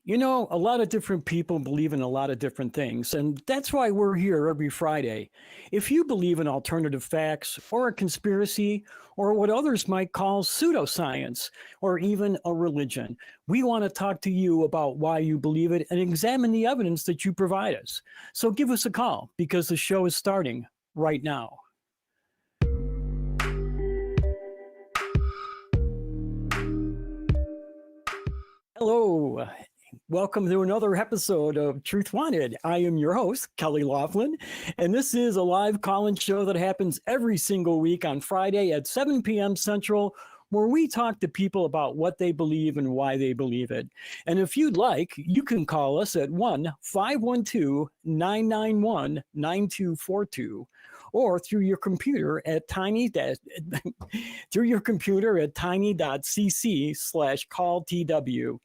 You know, a lot of different people believe in a lot of different things, and that's why we're here every Friday. If you believe in alternative facts or a conspiracy or what others might call pseudoscience or even a religion, we want to talk to you about why you believe it and examine the evidence that you provide us. So give us a call because the show is starting right now. Hello. Welcome to another episode of Truth Wanted. I am your host, Kelley Laughlin, and this is a live call-in show that happens every single week on Friday at 7 p.m. Central, where we talk to people about what they believe and why they believe it. And if you'd like, you can call us at 1-512-991-9242 or through your computer at tiny.cc/calltw.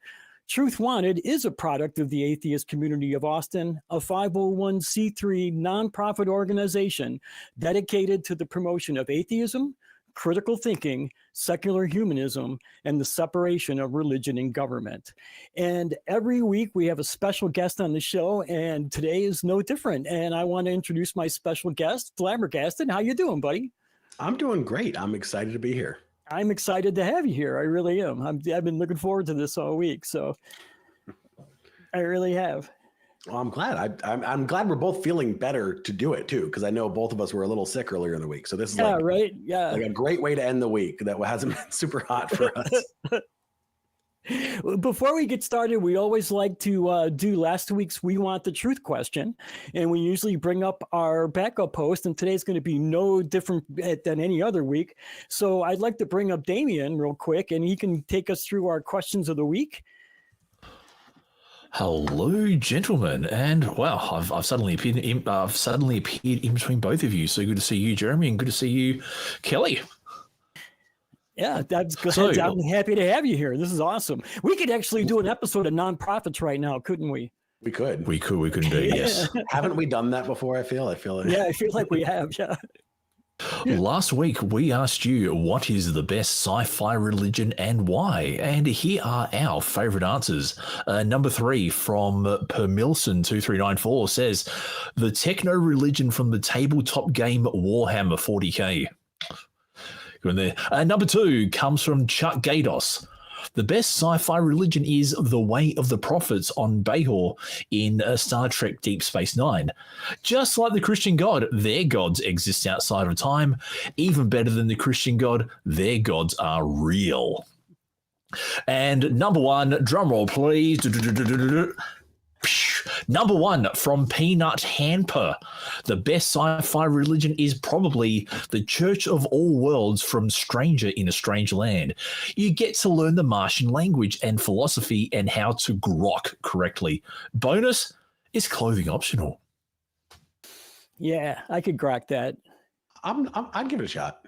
Truth Wanted is a product of the atheist community of Austin, a 501c3 nonprofit organization dedicated to the promotion of atheism, critical thinking, secular humanism, and the separation of religion and government. And every week we have a special guest on the show, and today is no different. And I want to introduce my special guest, Flabbergasted. How you doing, buddy? I'm doing great. I'm excited to be here. I'm excited to have you here. I really am. I've been looking forward to this all week, so I really have. Well, I'm glad. I'm glad we're both feeling better to do it too, because I know both of us were a little sick earlier in the week. So this is like a great way to end the week that hasn't been super hot for us. Before we get started, we always like to do last week's We Want the Truth question. And we usually bring up our backup host, and today's going to be no different than any other week. So I'd like to bring up Damien real quick, and he can take us through our questions of the week. Hello, gentlemen, and wow, I've suddenly appeared in between both of you. So good to see you, Jeremy, and good to see you, Kelley. Yeah, that's good. So, I'm happy to have you here. This is awesome. We could actually do an episode of nonprofits right now, couldn't we? We could. We could indeed, yes. Haven't we done that before? I feel like. Yeah, I feel like we have, yeah. Last week, we asked you what is the best sci-fi religion and why, and here are our favorite answers. Number 3 from Permilson2394 says, the techno religion from the tabletop game Warhammer 40k. Good there. Number 2 comes from Chuck Gatos. The best sci-fi religion is the way of the prophets on Bahor in Star Trek Deep Space Nine. Just like the Christian God, their gods exist outside of time. Even better than the Christian God, their gods are real. And number 1, drumroll please. Number 1 from Peanut Hamper. The best sci-fi religion is probably the Church of All Worlds from Stranger in a Strange Land. You get to learn the Martian language and philosophy and how to grok correctly. Bonus is clothing optional. Yeah, I could grok that. I'd give it a shot.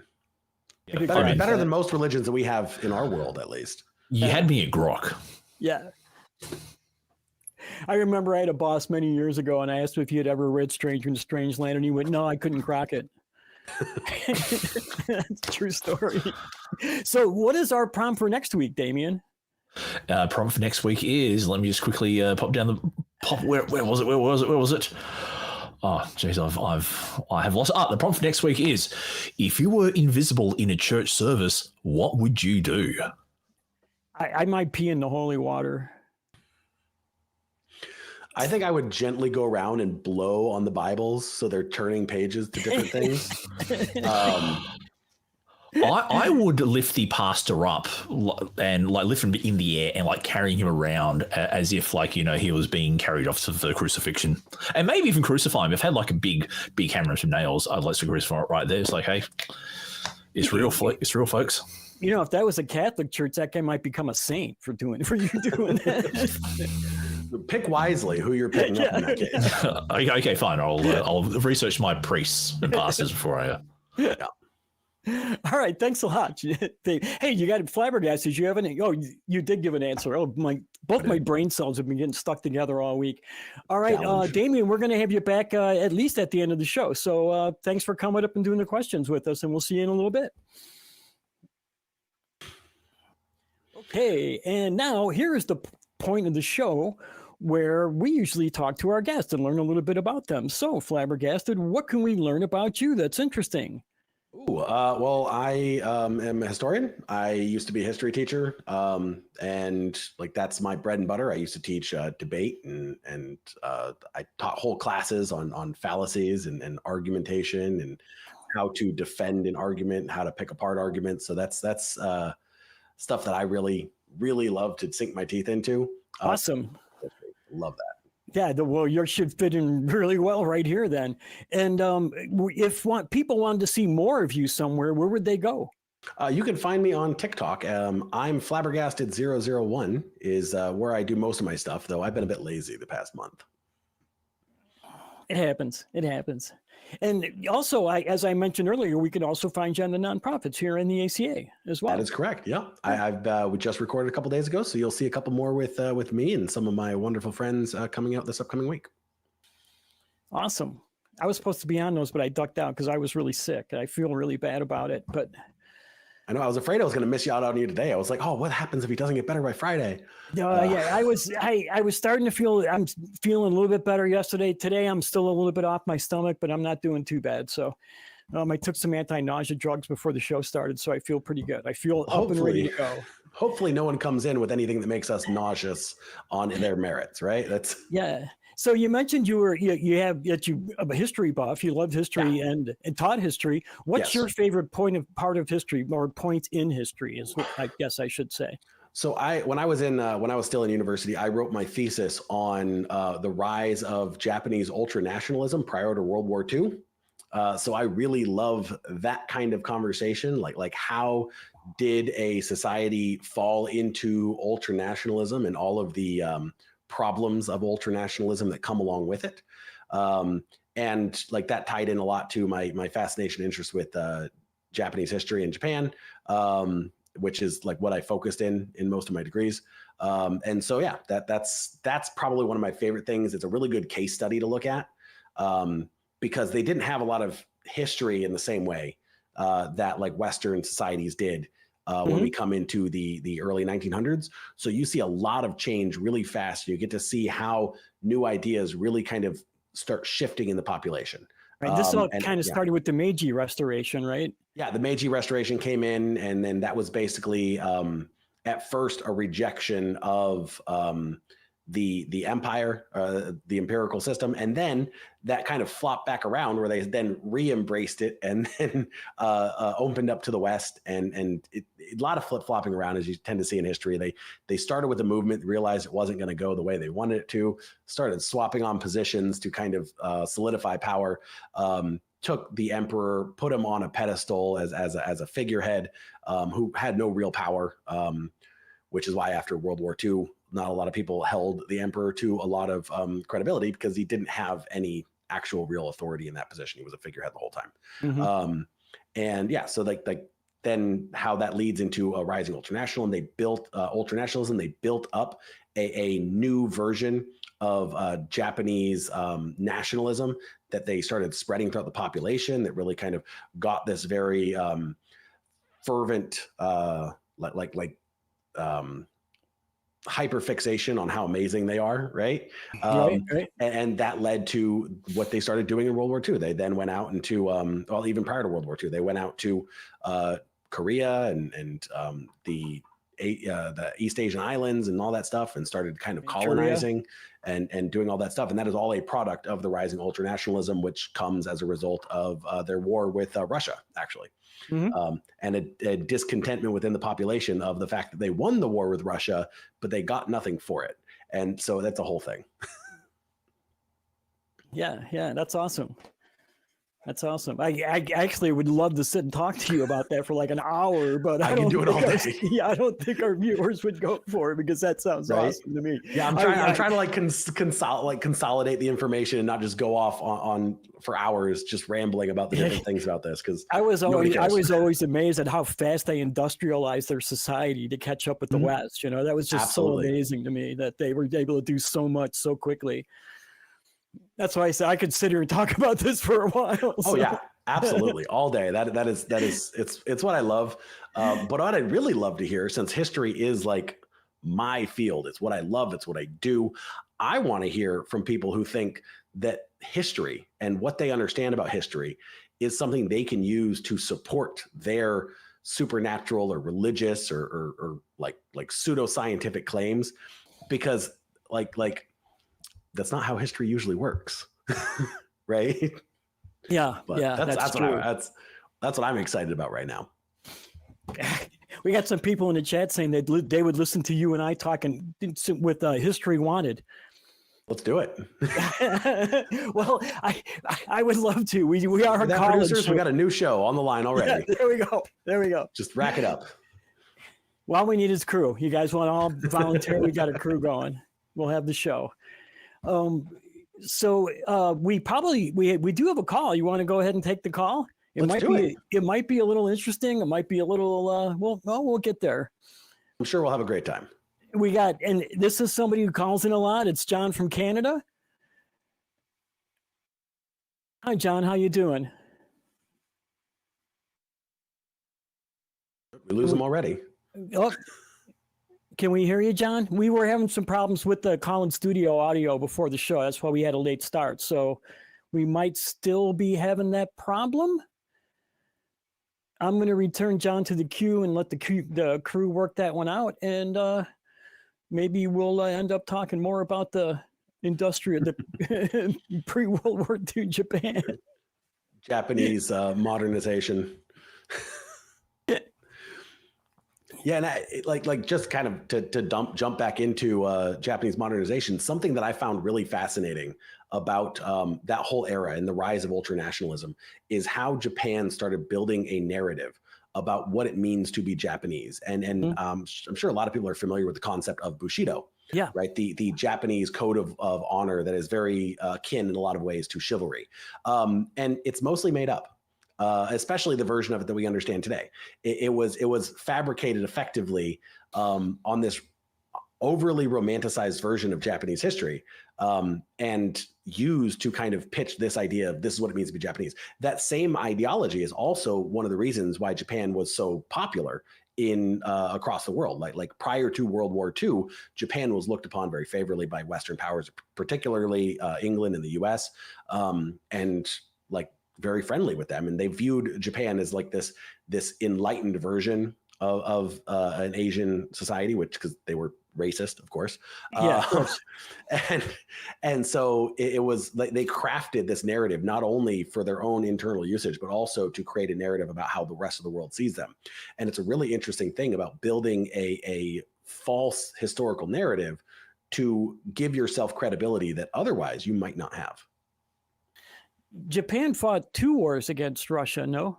Yeah, better than most religions that we have in our world, at least. You had me at grok. Yeah. I remember I had a boss many years ago, and I asked him if he had ever read Stranger in a Strange Land, and he went, no, I couldn't crack it. That's a true story. So what is our prompt for next week, Damien? Prompt for next week is, let me just quickly pop down the... Where was it? Oh, geez, I have lost... the prompt for next week is, if you were invisible in a church service, what would you do? I might pee in the holy water. I think I would gently go around and blow on the Bibles so they're turning pages to different things. I would lift the pastor up and lift him in the air and carrying him around as if he was being carried off to the crucifixion, and maybe even crucify him. If I had a big hammer and some nails, I'd like to crucify it right there. It's hey, it's real, folks. You know, if that was a Catholic church, that guy might become a saint for you doing that. Pick wisely who you're picking up in that case. Okay, fine. I'll research my priests and pastors before I. Yeah. All right, thanks a lot. Hey, you got flabbergasted. You haven't? Oh, you did give an answer. Oh, both my brain cells have been getting stuck together all week. All right, Damien, we're going to have you back at least at the end of the show. So thanks for coming up and doing the questions with us, and we'll see you in a little bit. Okay, and now here is the point of the show where we usually talk to our guests and learn a little bit about them. So, Flabbergasted, what can we learn about you that's interesting? Well, I am a historian. I used to be a history teacher, and like that's my bread and butter. I used to teach debate, and I taught whole classes on fallacies and argumentation and how to defend an argument, how to pick apart arguments. So that's stuff that I really love to sink my teeth into. Awesome. Love that. Yeah, well, you should fit in really well right here then. And if people wanted to see more of you somewhere, where would they go? You can find me on TikTok. I'm Flabbergasted001 is where I do most of my stuff, though I've been a bit lazy the past month. It happens. It happens. And also, as I mentioned earlier, we can also find you on the nonprofits here in the ACA as well. That is correct. Yeah, we just recorded a couple days ago, so you'll see a couple more with me and some of my wonderful friends coming out this upcoming week. Awesome. I was supposed to be on those, but I ducked out because I was really sick. I feel really bad about it, but I know I was afraid I was going to miss you out on you today. I was like, oh, what happens if he doesn't get better by Friday? Yeah, I was starting to feel, I'm feeling a little bit better yesterday. Today, I'm still a little bit off my stomach, but I'm not doing too bad. So I took some anti-nausea drugs before the show started. So I feel pretty good. I feel up and ready to go. Hopefully no one comes in with anything that makes us nauseous on their merits, right? Yeah. So you mentioned you are a history buff. You loved history and taught history. What's your favorite part of history, or point in history, is what I guess I should say. So when I was still in university, I wrote my thesis on the rise of Japanese ultranationalism prior to World War II. So I really love that kind of conversation, like how did a society fall into ultranationalism and all of the problems of ultranationalism that come along with it. And like that tied in a lot to my fascination and interest with Japanese history in Japan, which is like what I focused in most of my degrees. And so, yeah, that's probably one of my favorite things. It's a really good case study to look at because they didn't have a lot of history in the same way that like Western societies did. When we come into the early 1900s. So you see a lot of change really fast. You get to see how new ideas really kind of start shifting in the population. Right. This all kind of started with the Meiji Restoration, right? Yeah, the Meiji Restoration came in, and then that was basically at first a rejection of the empire, the empirical system, and then that kind of flopped back around where they then re-embraced it and then opened up to the West, and a lot of flip-flopping around, as you tend to see in history. They started with the movement, realized it wasn't going to go the way they wanted it to, started swapping on positions to kind of solidify power, took the emperor, put him on a pedestal as a figurehead who had no real power, which is why after World War II, not a lot of people held the emperor to a lot of credibility because he didn't have any actual real authority in that position. He was a figurehead the whole time. And yeah, so like then how that leads into a rising ultranational, and they built ultranationalism. They built up a new version of Japanese nationalism that they started spreading throughout the population that really kind of got this very fervent, hyperfixation on how amazing they are, right? Right. And that led to what they started doing in World War II. They then went out into, well, even prior to World War II, they went out to Korea and the East Asian islands and all that stuff, and started kind of colonizing and doing all that stuff. And that is all a product of the rising ultranationalism, which comes as a result of their war with Russia, actually. And a discontentment within the population of the fact that they won the war with Russia, but they got nothing for it. And so that's a whole thing. Yeah, that's awesome. That's awesome. I actually would love to sit and talk to you about that for like an hour, but I can do it all day. I don't think our viewers would go for it because that sounds awesome to me. Yeah, I'm trying to like consolidate the information and not just go off on for hours just rambling about the different things about this, because I was always amazed at how fast they industrialized their society to catch up with the West. You know, that was just so amazing to me that they were able to do so much so quickly. That's why I said I could sit here and talk about this for a while. So. Oh yeah, absolutely, all day. That is it's what I love. But what I'd really love to hear, since history is like my field. It's what I love. It's what I do. I want to hear from people who think that history and what they understand about history is something they can use to support their supernatural or religious or like pseudoscientific claims, because like that's not how history usually works. Right? Yeah. But yeah. that's true. That's what I'm excited about right now. We got some people in the chat saying that they would listen to you and I talking with History Wanted. Let's do it. Well, I would love to. We are That college. producers, we got a new show on the line already. Yeah, there we go. Just rack it up. Well, all we need is crew. You guys want to all volunteer? We got a crew going. We'll have the show. So we do have a call. You want to go ahead and take the call? It might be a little interesting. It might be a little we'll get there. I'm sure we'll have a great time. And this is somebody who calls in a lot. It's John from Canada. Hi, John. How you doing? We lose them already. Oh, can we hear you, John? We were having some problems with the call-in studio audio before the show. That's why we had a late start. So we might still be having that problem. I'm going to return John to the queue and let the crew work that one out. And maybe we'll end up talking more about the pre-World War II Japan. Japanese modernization. Yeah, and like just kind of to jump back into Japanese modernization, something that I found really fascinating about that whole era and the rise of ultranationalism is how Japan started building a narrative about what it means to be Japanese. And I'm sure a lot of people are familiar with the concept of Bushido. Yeah. Right. The Japanese code of honor that is very akin in a lot of ways to chivalry. And it's mostly made up. Especially the version of it that we understand today. It was fabricated effectively on this overly romanticized version of Japanese history and used to kind of pitch this idea of this is what it means to be Japanese. That same ideology is also one of the reasons why Japan was so popular in across the world. Like prior to World War II, Japan was looked upon very favorably by Western powers, particularly England and the US, and like very friendly with them, and they viewed Japan as like this enlightened version of an Asian society, which because they were racist, of course. Yeah, of course. And so it was like they crafted this narrative not only for their own internal usage, but also to create a narrative about how the rest of the world sees them. And it's a really interesting thing about building a false historical narrative to give yourself credibility that otherwise you might not have. Japan fought 2 wars against Russia, no?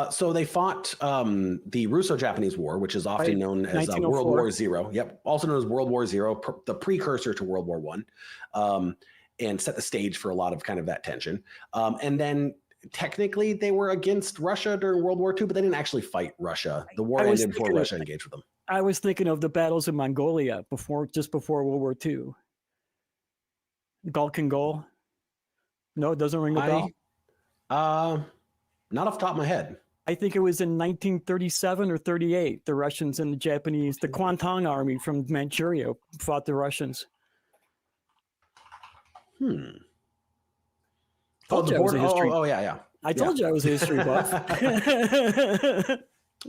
So they fought the Russo-Japanese War, which is often known as World War Zero. Yep, also known as World War Zero, the precursor to World War One, and set the stage for a lot of kind of that tension. And then technically they were against Russia during World War II, but they didn't actually fight Russia. The war ended before Russia engaged with them. I was thinking of the battles in Mongolia just before World War II. Gulk and Gol. No, it doesn't ring a bell? Not off the top of my head. I think it was in 1937 or 38. The Russians and the Japanese, the Kwantung Army from Manchuria fought the Russians. Oh, the border. Oh, yeah. I told you I was a history buff.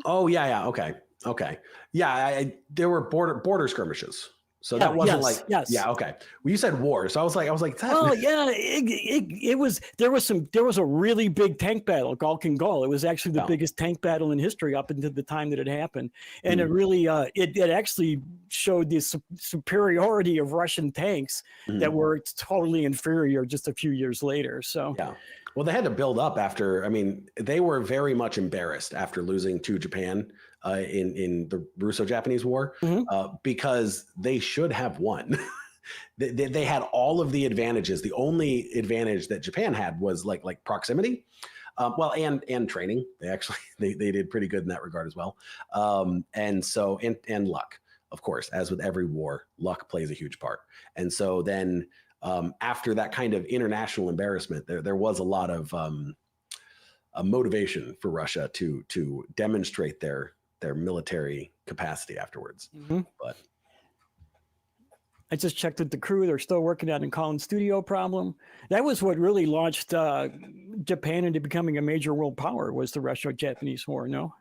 Oh, yeah. Okay. Yeah, there were border skirmishes. So that wasn't yeah, okay. Well, you said war, so I was like, oh yeah, it was. There was a really big tank battle, Gulk and Gol. It was actually the biggest tank battle in history up until the time that it happened, and it really, it actually showed the superiority of Russian tanks that were totally inferior just a few years later. So yeah. Well, they had to build up after. I mean, they were very much embarrassed after losing to Japan in the Russo-Japanese War because they should have won. they had all of the advantages. The only advantage that Japan had was like proximity, and training. They did pretty good in that regard as well. And luck, of course, as with every war, luck plays a huge part. And so then. After that kind of international embarrassment, there was a lot of a motivation for Russia to demonstrate their military capacity afterwards. But I just checked with the crew. They're still working on a Collins studio problem. That was what really launched Japan into becoming a major world power, was the Russo-Japanese War, no?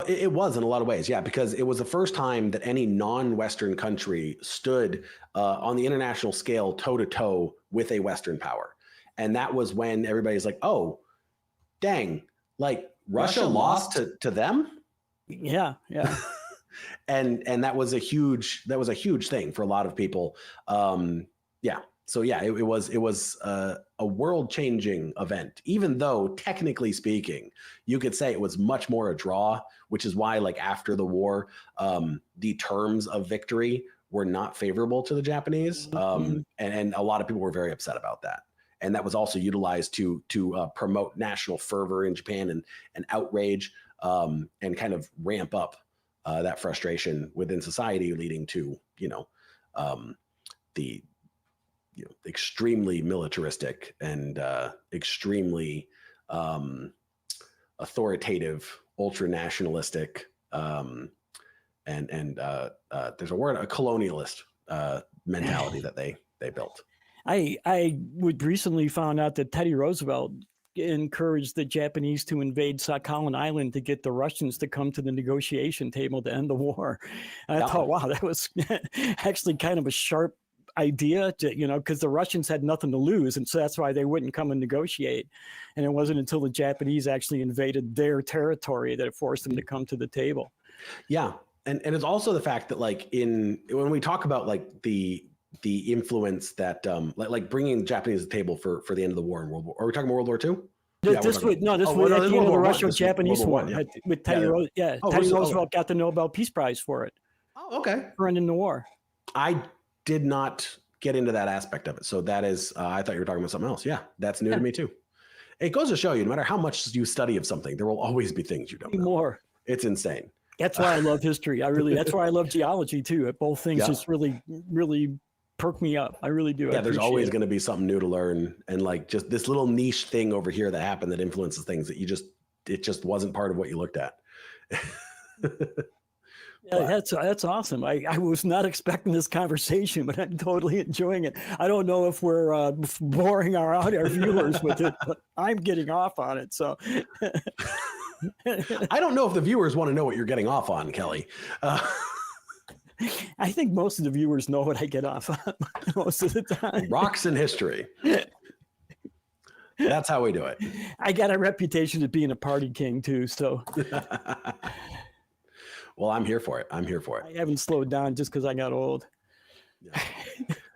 It was in a lot of ways, yeah, because it was the first time that any non-Western country stood on the international scale toe-to-toe with a Western power. And that was when everybody's like, oh, dang, like Russia lost to them? Yeah. and that was a huge thing for a lot of people. So yeah, it was a world-changing event, even though technically speaking, you could say it was much more a draw, which is why, like, after the war, the terms of victory were not favorable to the Japanese. And a lot of people were very upset about that. And that was also utilized to promote national fervor in Japan and outrage, and kind of ramp up that frustration within society, leading to, the extremely militaristic and extremely authoritative, ultra nationalistic, and there's a colonialist mentality that they built. I would recently found out that Teddy Roosevelt encouraged the Japanese to invade Sakhalin Island to get the Russians to come to the negotiation table to end the war. And I thought, wow, that was actually kind of a sharp idea, because the Russians had nothing to lose, and so that's why they wouldn't come and negotiate. And it wasn't until the Japanese actually invaded their territory that it forced them to come to the table. Yeah, and it's also the fact that, like, when we talk about, like, the influence that like bringing the Japanese to the table for the end of the war in World War. Are we talking about World War II? This was at the end of the Russo-Japanese War. With Teddy Roosevelt got the Nobel Peace Prize for it. Oh, okay. For ending the war. I did not get into that aspect of it. So that is, I thought you were talking about something else. Yeah, that's new to me too. It goes to show you, no matter how much you study of something, there will always be things you don't know. More. It's insane. That's why I love history. That's why I love geology too. Both things just really, really perk me up. I really do. Yeah, there's always going to be something new to learn, and, like, just this little niche thing over here that happened that influences things that it just wasn't part of what you looked at. Yeah, that's awesome. I was not expecting this conversation, but I'm totally enjoying it. I don't know if we're boring our viewers with it, but I'm getting off on it. So I don't know if the viewers want to know what you're getting off on, Kelley. I think most of the viewers know what I get off on most of the time. Rocks in history. That's how we do it. I got a reputation of being a party king too, so. Well, I'm here for it. I haven't slowed down just because I got old. Yeah.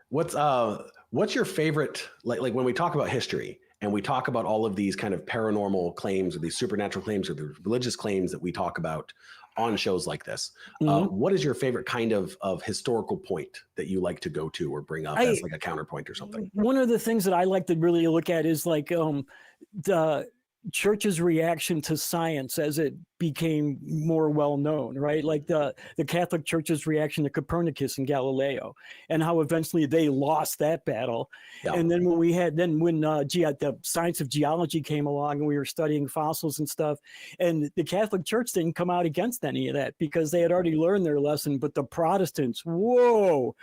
What's your favorite, like when we talk about history and we talk about all of these kind of paranormal claims or these supernatural claims or the religious claims that we talk about on shows like this, what is your favorite kind of historical point that you like to go to or bring up as like a counterpoint or something? One of the things that I like to really look at is like the church's reaction to science as it became more well known, right? Like the Catholic Church's reaction to Copernicus and Galileo, and how eventually they lost that battle. Yeah. And then when the science of geology came along and we were studying fossils and stuff, and the Catholic Church didn't come out against any of that because they had already learned their lesson. But the Protestants, whoa,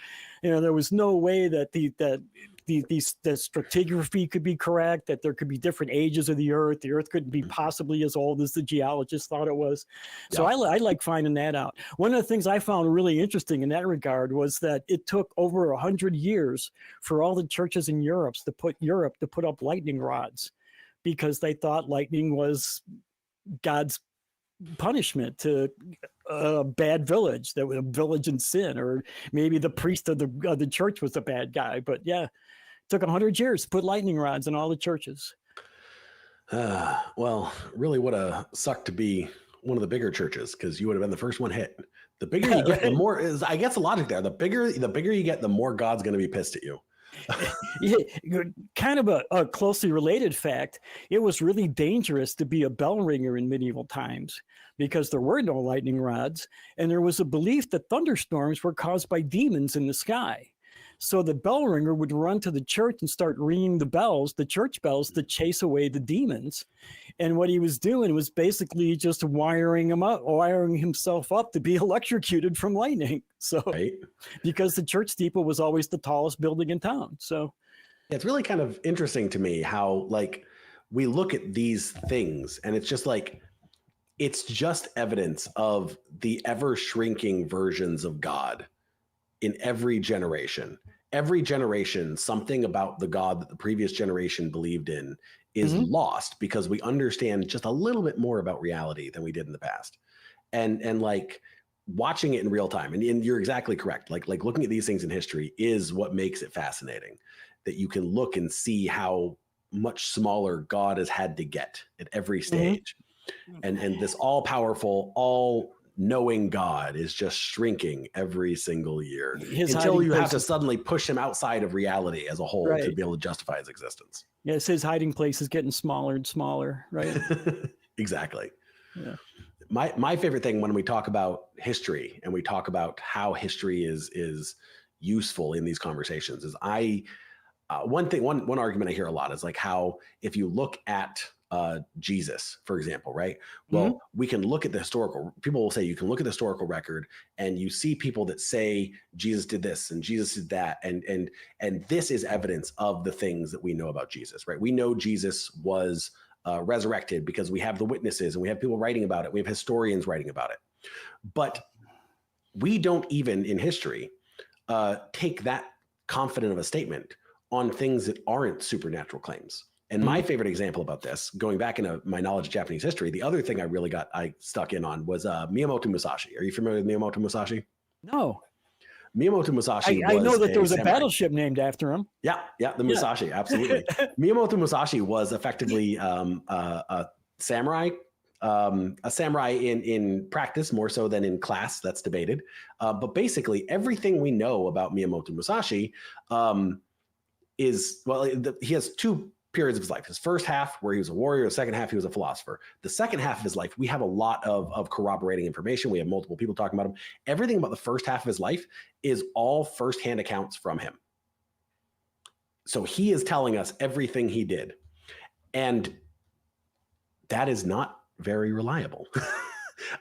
there was no way that the stratigraphy could be correct, that there could be different ages of the earth couldn't be possibly as old as the geologists thought it was. So I like finding that out. One of the things I found really interesting in that regard was that it took over 100 years for all the churches in Europe to put up lightning rods, because they thought lightning was God's punishment to a bad village, that was a village in sin, or maybe the priest of the church was a bad guy. But yeah, it took 100 years to put lightning rods in all the churches. Well, really would have sucked to be one of the bigger churches, because you would have been the first one hit. The bigger you get, the more is, I guess, the logic there. The bigger you get, the more God's going to be pissed at you. Yeah, kind of a closely related fact, it was really dangerous to be a bell ringer in medieval times because there were no lightning rods, and there was a belief that thunderstorms were caused by demons in the sky. So the bell ringer would run to the church and start ringing the bells, the church bells, to chase away the demons. And what he was doing was basically just wiring himself up to be electrocuted from lightning. So, Right. because the church steeple was always the tallest building in town. So It's really kind of interesting to me how, like, we look at these things and it's just like, it's just evidence of the ever shrinking versions of God in every generation. Every generation, something about the God that the previous generation believed in is lost because we understand just a little bit more about reality than we did in the past. And like watching it in real time, and you're exactly correct. Like looking at these things in history is what makes it fascinating, that you can look and see how much smaller God has had to get at every stage. And this all-powerful, all-knowing God is just shrinking every single year until you have to suddenly push him outside of reality as a whole to be able to justify his existence. Yes, his hiding place is getting smaller and smaller, right? Exactly. Yeah. My favorite thing when we talk about history and we talk about how history is useful in these conversations is one argument I hear a lot is like how if you look at Jesus, for example, right? Well, we can look at the people will say you can look at the historical record and you see people that say Jesus did this and Jesus did that. And this is evidence of the things that we know about Jesus, right? We know Jesus was resurrected because we have the witnesses and we have people writing about it. We have historians writing about it. But we don't even in history take that confident of a statement on things that aren't supernatural claims. And my favorite example about this, going back into my knowledge of Japanese history, the other thing I stuck in on was Miyamoto Musashi. Are you familiar with Miyamoto Musashi? No. Miyamoto Musashi I know that there was a battleship named after him. Yeah, the Musashi, absolutely. Miyamoto Musashi was effectively a samurai. A samurai in practice more so than in class, that's debated. But basically everything we know about Miyamoto Musashi he has two periods of his life. His first half where he was a warrior, the second half he was a philosopher. The second half of his life, we have a lot of corroborating information. We have multiple people talking about him. Everything about the first half of his life is all firsthand accounts from him. So he is telling us everything he did. And that is not very reliable.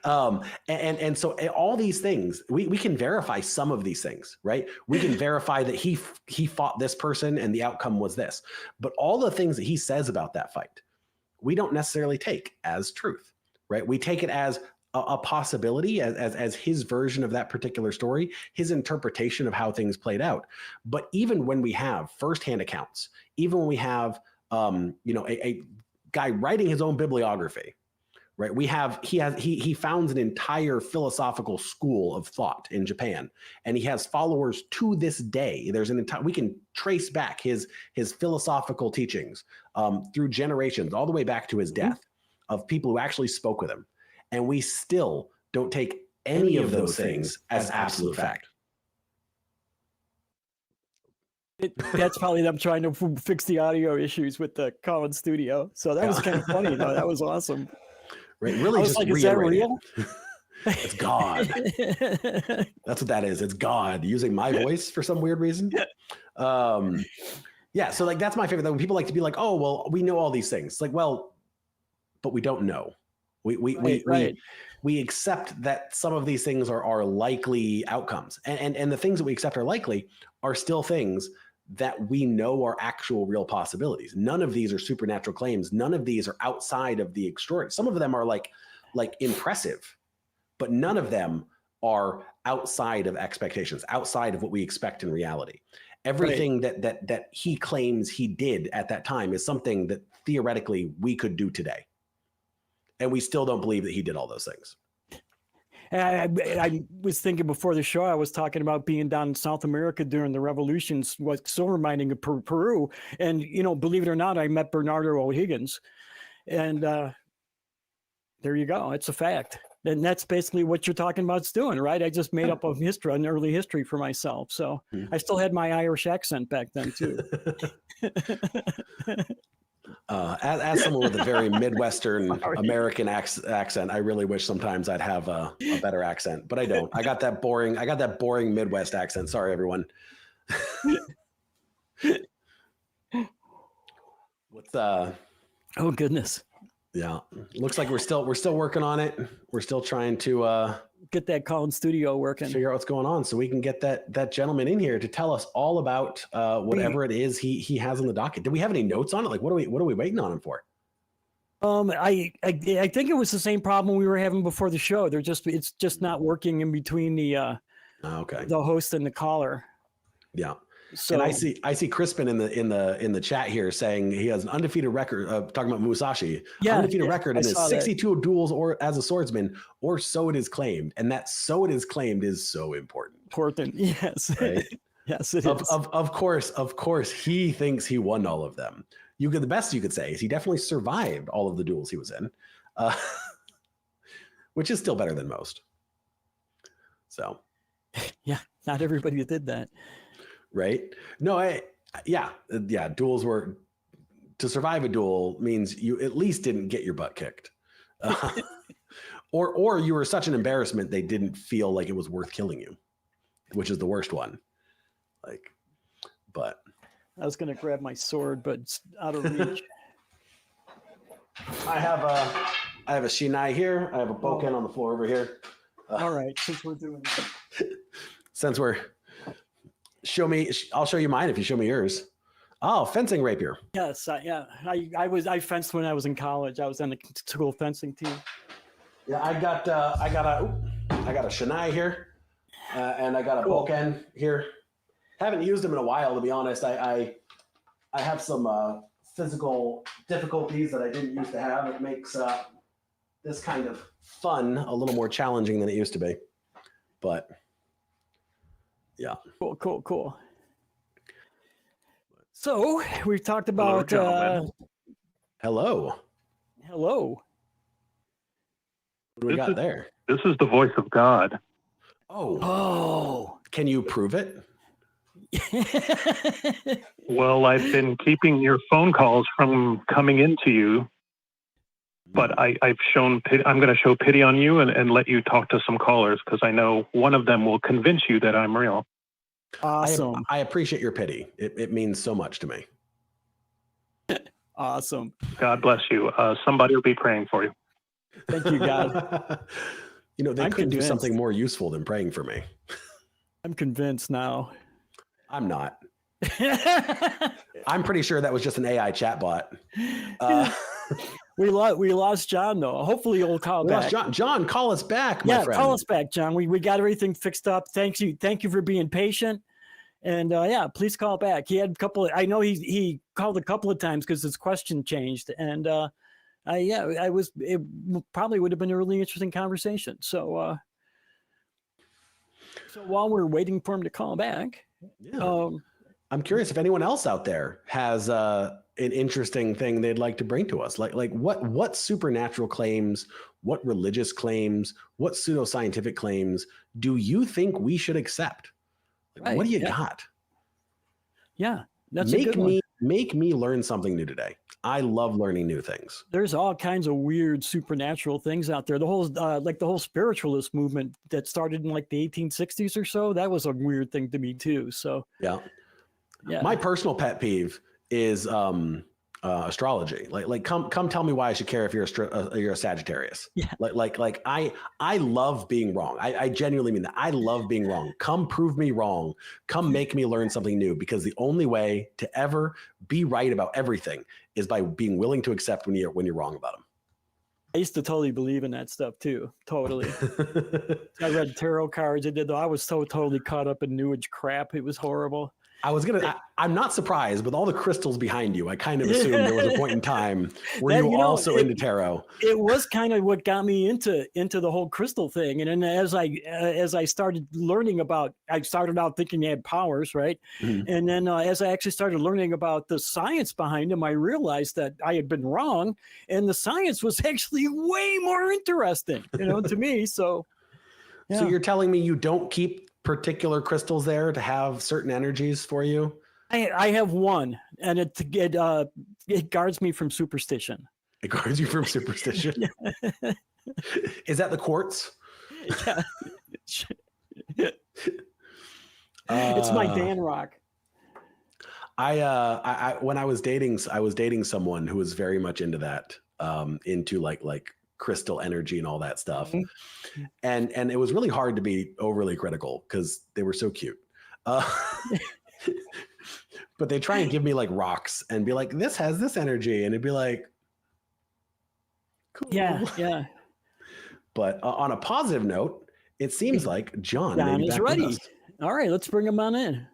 And so all these things, we can verify some of these things, right? We can verify that he fought this person and the outcome was this. But all the things that he says about that fight, we don't necessarily take as truth, right? We take it as a possibility, as his version of that particular story, his interpretation of how things played out. But even when we have firsthand accounts, even when we have a guy writing his own bibliography, right? He founds an entire philosophical school of thought in Japan, and he has followers to this day. We can trace back his philosophical teachings through generations, all the way back to his death, of people who actually spoke with him. And we still don't take any of those things as absolute fact. That's probably them trying to fix the audio issues with the Collins studio. So that was kind of funny, though. That was awesome. Right, really just like, is that real? It's God. That's what that is. It's God using my voice for some weird reason. Yeah, so like that's my favorite thing. When people like to be like, oh, well, we know all these things. It's like, well, but we don't know. We accept that some of these things are likely outcomes. And the things that we accept are likely are still things that we know are actual real possibilities. None of these are supernatural claims. None of these are outside of the extraordinary. Some of them are like impressive, but none of them are outside of expectations, outside of what we expect in reality. Everything that he claims he did at that time is something that theoretically we could do today. And we still don't believe that he did all those things. I was thinking before the show, I was talking about being down in South America during the revolutions, like silver mining in Peru. And, believe it or not, I met Bernardo O'Higgins. And there you go. It's a fact. And that's basically what you're talking about doing, right? I just made up an early history for myself. So I still had my Irish accent back then, too. As someone with a very Midwestern American accent, I really wish sometimes I'd have a better accent, but I don't. I got that boring Midwest accent. Sorry, everyone. What's Oh goodness. Yeah, looks like we're still working on it. We're still trying to Get that call in studio working. figure out what's going on so we can get that gentleman in here to tell us all about whatever it is he has on the docket. Do we have any notes on it? Like what are we waiting on him for? I think it was the same problem we were having before the show. It's just not working in between the host and the caller. Yeah. So and I see Crispin in the chat here saying he has an undefeated record, talking about Musashi, undefeated record in his 62 duels or as a swordsman, or so it is claimed. And that so it is claimed is so important. Yes. Right? Yes, it is. Of course, he thinks he won all of them. The best you could say is he definitely survived all of the duels he was in, which is still better than most. So, yeah, not everybody did that. Right? No, duels were, to survive a duel means you at least didn't get your butt kicked, or you were such an embarrassment they didn't feel like it was worth killing you, which is the worst one. But I was going to grab my sword, but it's out of reach. I have a shinai here. I have a boken on the floor over here. All right, since we're doing that. I'll show you mine if you show me yours. Oh, fencing rapier. Yes, I fenced when I was in college. I was on the school fencing team. Yeah, I got a shinai here, and I got a boken here. Haven't used them in a while, to be honest. I have some physical difficulties that I didn't used to have. It makes this kind of fun a little more challenging than it used to be. But yeah. Cool. So we've talked about Hello. Hello. What do we got there? This is the voice of God. Oh. Can you prove it? Well, I've been keeping your phone calls from coming into you, but I've shown I'm going to show pity on you and let you talk to some callers, because I know one of them will convince you that I'm real. Awesome. I appreciate your pity. It means so much to me. Awesome. God bless you. Somebody will be praying for you. Thank you, God. They could do something more useful than praying for me. I'm convinced now. I'm not. I'm pretty sure that was just an AI chatbot. We lost John though. Hopefully he'll call back. John, call us back, my friend. Call us back, John. We got everything fixed up. Thank you for being patient. And please call back. He had a couple. I know he called a couple of times because his question changed. And it probably would have been a really interesting conversation. So while we're waiting for him to call back. Yeah. I'm curious if anyone else out there has an interesting thing they'd like to bring to us. Like what supernatural claims, what religious claims, what pseudoscientific claims do you think we should accept? Right, what do you got? Yeah, that's a good one. Make me learn something new today. I love learning new things. There's all kinds of weird supernatural things out there. The whole spiritualist movement that started in like the 1860s or so, that was a weird thing to me too. So yeah. My personal pet peeve is astrology. Like come tell me why I should care if you're a Sagittarius. Yeah. Like I love being wrong. I genuinely mean that. I love being wrong. Come prove me wrong. Come make me learn something new, because the only way to ever be right about everything is by being willing to accept when you're wrong about them. I used to totally believe in that stuff too. Totally. I read tarot cards. I was so totally caught up in New Age crap. It was horrible. I'm not surprised with all the crystals behind you. I kind of assumed there was a point in time where you were also into tarot. It was kind of what got me into the whole crystal thing. And then as I started learning about, I started out thinking they had powers, right? Mm-hmm. And then as I actually started learning about the science behind them, I realized that I had been wrong, and the science was actually way more interesting, to me. So, yeah. So you're telling me you don't keep particular crystals there to have certain energies for you? I have one, and it guards me from superstition. It guards you from superstition? Is that the quartz? Yeah. It's my Dan Rock. I when I was dating someone who was very much into that, into like crystal energy and all that stuff. Mm-hmm. And it was really hard to be overly critical because they were so cute. But they try and give me like rocks and be like, this has this energy. And it'd be like, cool. Yeah. But on a positive note, it seems like John John is is ready. All right, let's bring him on in.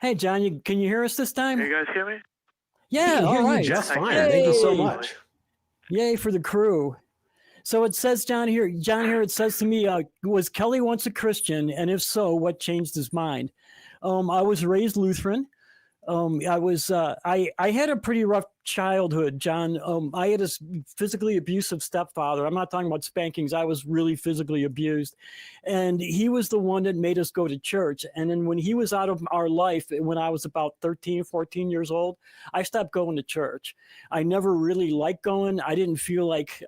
Hey, John, can you hear us this time? Can you guys hear me? Yeah, all right. Just fine. Yay. Thank you so much. Yay for the crew. So it says, John here, it says to me, was Kelley once a Christian? And if so, what changed his mind? I was raised Lutheran. I had a pretty rough childhood, John. I had a physically abusive stepfather. I'm not talking about spankings. I was really physically abused. And he was the one that made us go to church. And then when he was out of our life, when I was about 13, 14 years old, I stopped going to church. I never really liked going. I didn't feel like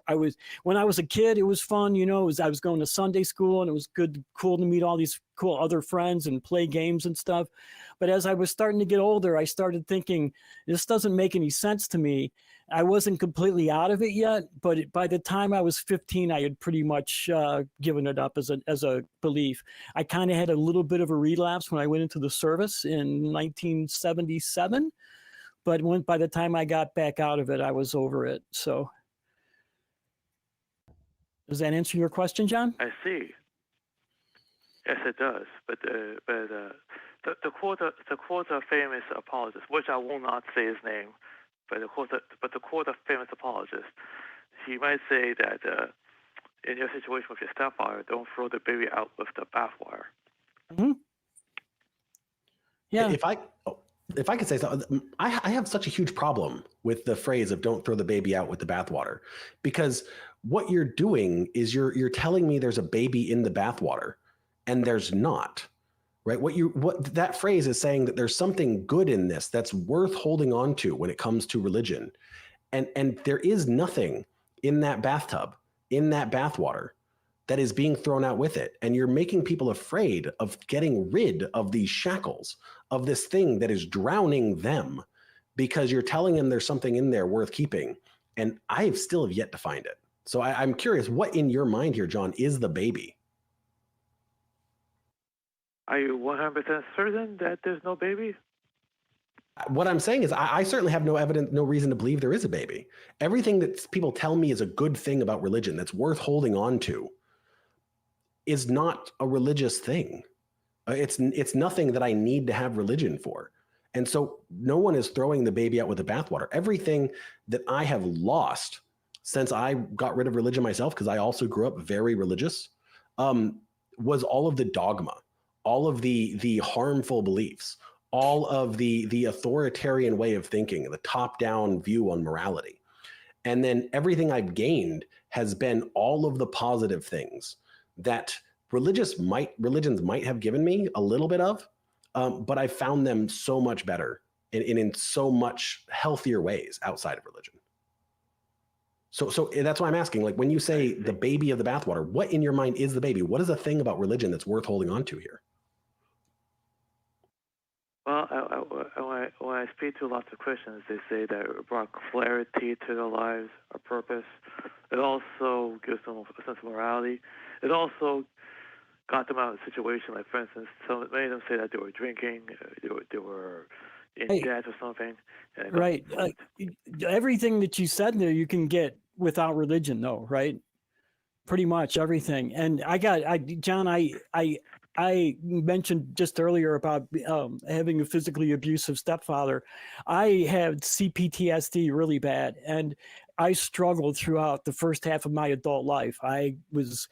when I was a kid, it was fun, I was going to Sunday school and it was cool to meet all these cool other friends and play games and stuff. But as I was starting to get older, I started thinking, this doesn't make any sense to me. I wasn't completely out of it yet, but by the time I was 15, I had pretty much given it up as a belief. I kind of had a little bit of a relapse when I went into the service in 1977, but by the time I got back out of it, I was over it. So does that answer your question, John? I see. Yes, it does. But the quote of famous apologist, which I will not say his name, but the quote of famous apologist, he might say that in your situation with your stepfather, don't throw the baby out with the bathwater. Mm-hmm. Yeah. If I could say something, I have such a huge problem with the phrase of "don't throw the baby out with the bathwater," because what you're doing is you're telling me there's a baby in the bathwater, and there's not. Right? What that phrase is saying that there's something good in this that's worth holding on to when it comes to religion. And there is nothing in that bathtub, in that bathwater, that is being thrown out with it. And you're making people afraid of getting rid of these shackles, of this thing that is drowning them, because you're telling them there's something in there worth keeping. And I still have yet to find it. So I'm curious, what in your mind here, John, is the baby? Are you 100% certain that there's no baby? What I'm saying is I certainly have no evidence, no reason to believe there is a baby. Everything that people tell me is a good thing about religion that's worth holding on to is not a religious thing. It's nothing that I need to have religion for. And so no one is throwing the baby out with the bathwater. Everything that I have lost since I got rid of religion myself, because I also grew up very religious, was all of the dogma, all of the harmful beliefs, all of the authoritarian way of thinking, the top-down view on morality. And then everything I've gained has been all of the positive things that religions might have given me a little bit of, but I found them so much better and in so much healthier ways outside of religion. So that's why I'm asking, like, when you say the baby of the bathwater, what in your mind is the baby? What is a thing about religion that's worth holding on to here? Well, when I speak to lots of Christians, they say that it brought clarity to their lives, a purpose. It also gives them a sense of morality. It also got them out of a situation, like, for instance, many of them say that they were drinking, they were in debt or something. Right. Everything that you said there, you can get without religion, though, right? Pretty much everything. And John, I mentioned just earlier about having a physically abusive stepfather. I had CPTSD really bad, and I struggled throughout the first half of my adult life. I was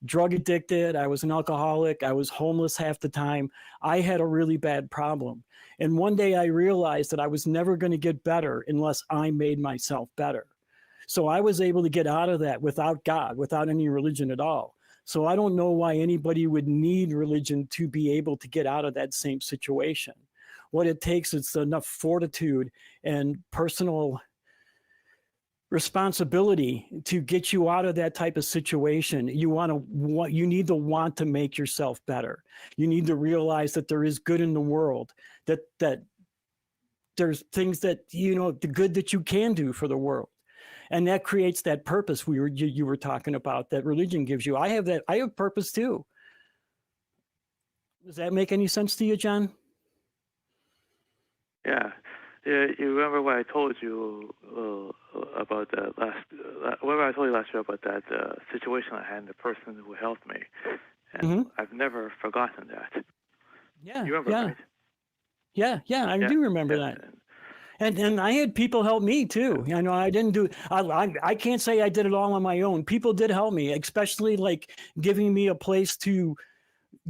drug addicted. I was an alcoholic. I was homeless half the time. I had a really bad problem. And one day I realized that I was never going to get better unless I made myself better. So I was able to get out of that without God, without any religion at all. So I don't know why anybody would need religion to be able to get out of that same situation. What it takes is enough fortitude and personal responsibility to get you out of that type of situation. You need to want to make yourself better. You need to realize that there is good in the world, that there's things that, the good that you can do for the world. And that creates that purpose you were talking about, that religion gives you. I have purpose too. Does that make any sense to you, John? Yeah. You remember what I told you about that remember I told you last year about that situation I had and the person who helped me. And I've never forgotten that. Yeah. You remember, right? Yeah, I do remember that. And I had people help me too. I didn't do, I can't say I did it all on my own. People did help me, especially like giving me a place to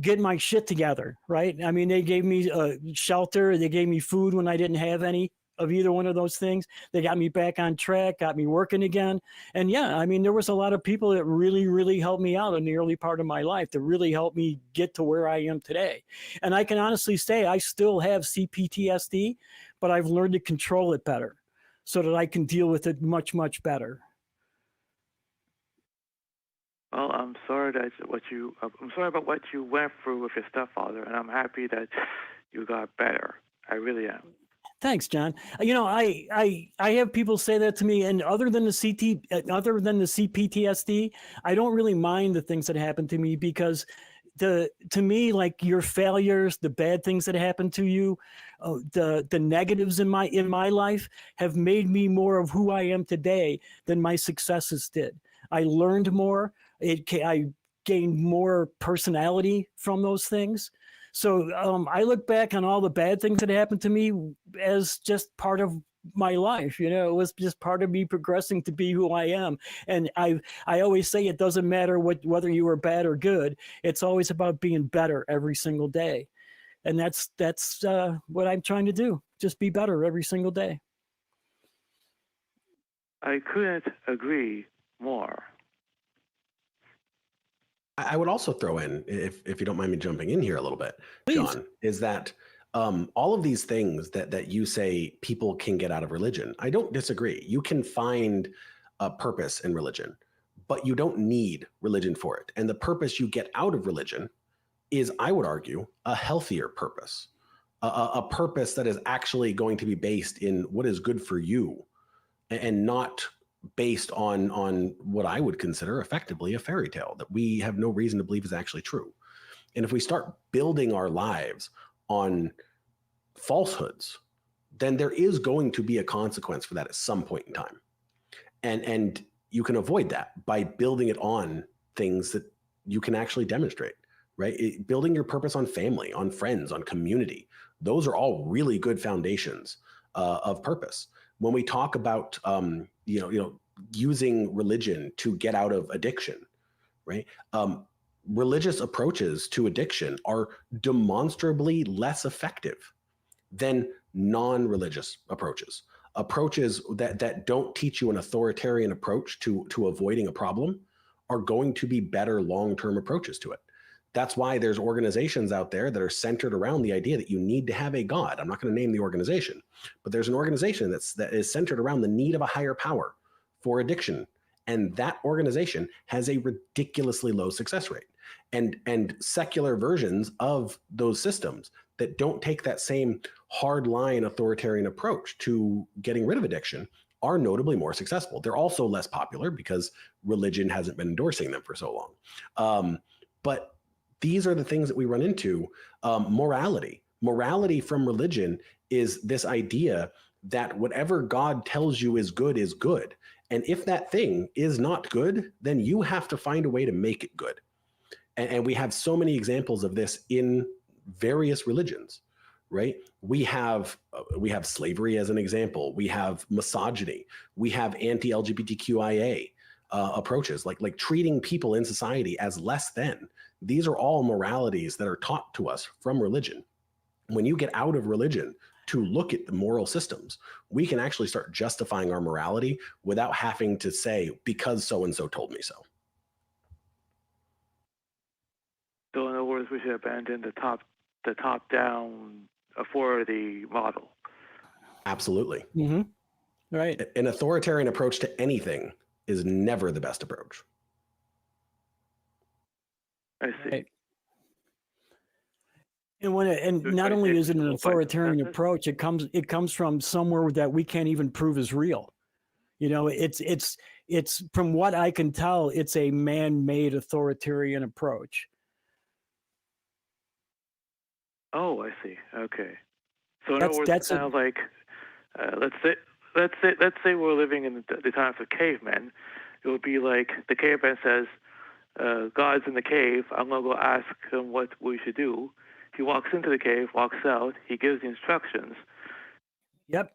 get my shit together, right? I mean, they gave me shelter. They gave me food when I didn't have any of either one of those things. They got me back on track, got me working again. And yeah, I mean, there was a lot of people that really, really helped me out in the early part of my life to really help me get to where I am today. And I can honestly say I still have CPTSD, but I've learned to control it better so that I can deal with it much, much better. Well, I'm sorry about what you went through with your stepfather, and I'm happy that you got better. I really am. Thanks, John. I have people say that to me, and other than the CPTSD, I don't really mind the things that happen to me, because to me, like your failures, the bad things that happen to you, the negatives in my life have made me more of who I am today than my successes did. I learned more. I gained more personality from those things. So I look back on all the bad things that happened to me as just part of my life. It was just part of me progressing to be who I am. And I always say it doesn't matter whether you were bad or good. It's always about being better every single day. And that's what I'm trying to do. Just be better every single day. I couldn't agree more. I would also throw in, if you don't mind me jumping in here a little bit, Please. John, is that all of these things that you say people can get out of religion, I don't disagree. You can find a purpose in religion, but you don't need religion for it. And the purpose you get out of religion is, I would argue, a healthier purpose, a purpose that is actually going to be based in what is good for you, and not based on what I would consider effectively a fairy tale that we have no reason to believe is actually true. And if we start building our lives on falsehoods, then there is going to be a consequence for that at some point in time. And you can avoid that by building it on things that you can actually demonstrate, right? Building your purpose on family, on friends, on community. Those are all really good foundations of purpose. When we talk about, using religion to get out of addiction, right? Religious approaches to addiction are demonstrably less effective than non-religious approaches. Approaches that don't teach you an authoritarian approach to avoiding a problem are going to be better long-term approaches to it. That's why there's organizations out there that are centered around the idea that you need to have a God. I'm not going to name the organization, but there's an organization that is centered around the need of a higher power for addiction. And that organization has a ridiculously low success rate. And secular versions of those systems that don't take that same hard line authoritarian approach to getting rid of addiction are notably more successful. They're also less popular because religion hasn't been endorsing them for so long. But these are the things that we run into. Morality from religion is this idea that whatever God tells you is good is good. And if that thing is not good, then you have to find a way to make it good. And we have so many examples of this in various religions, right? We have slavery as an example. We have misogyny. We have anti-LGBTQIA approaches, like treating people in society as less than. These are all moralities that are taught to us from religion. When you get out of religion to look at the moral systems, we can actually start justifying our morality without having to say, because so-and-so told me so. So in other words, we should abandon the top-down authority model. Absolutely. Mm-hmm. Right. An authoritarian approach to anything is never the best approach. I see. Right. And not only is it an authoritarian approach, it comes from somewhere that we can't even prove is real. You know, it's from what I can tell, it's a man-made authoritarian approach. Oh, I see. Okay. So in other words, it's kind of like, let's say we're living in the times of cavemen. It would be like the caveman says, God's in the cave. I'm gonna go ask him what we should do. He walks into the cave, walks out. He gives the instructions. Yep.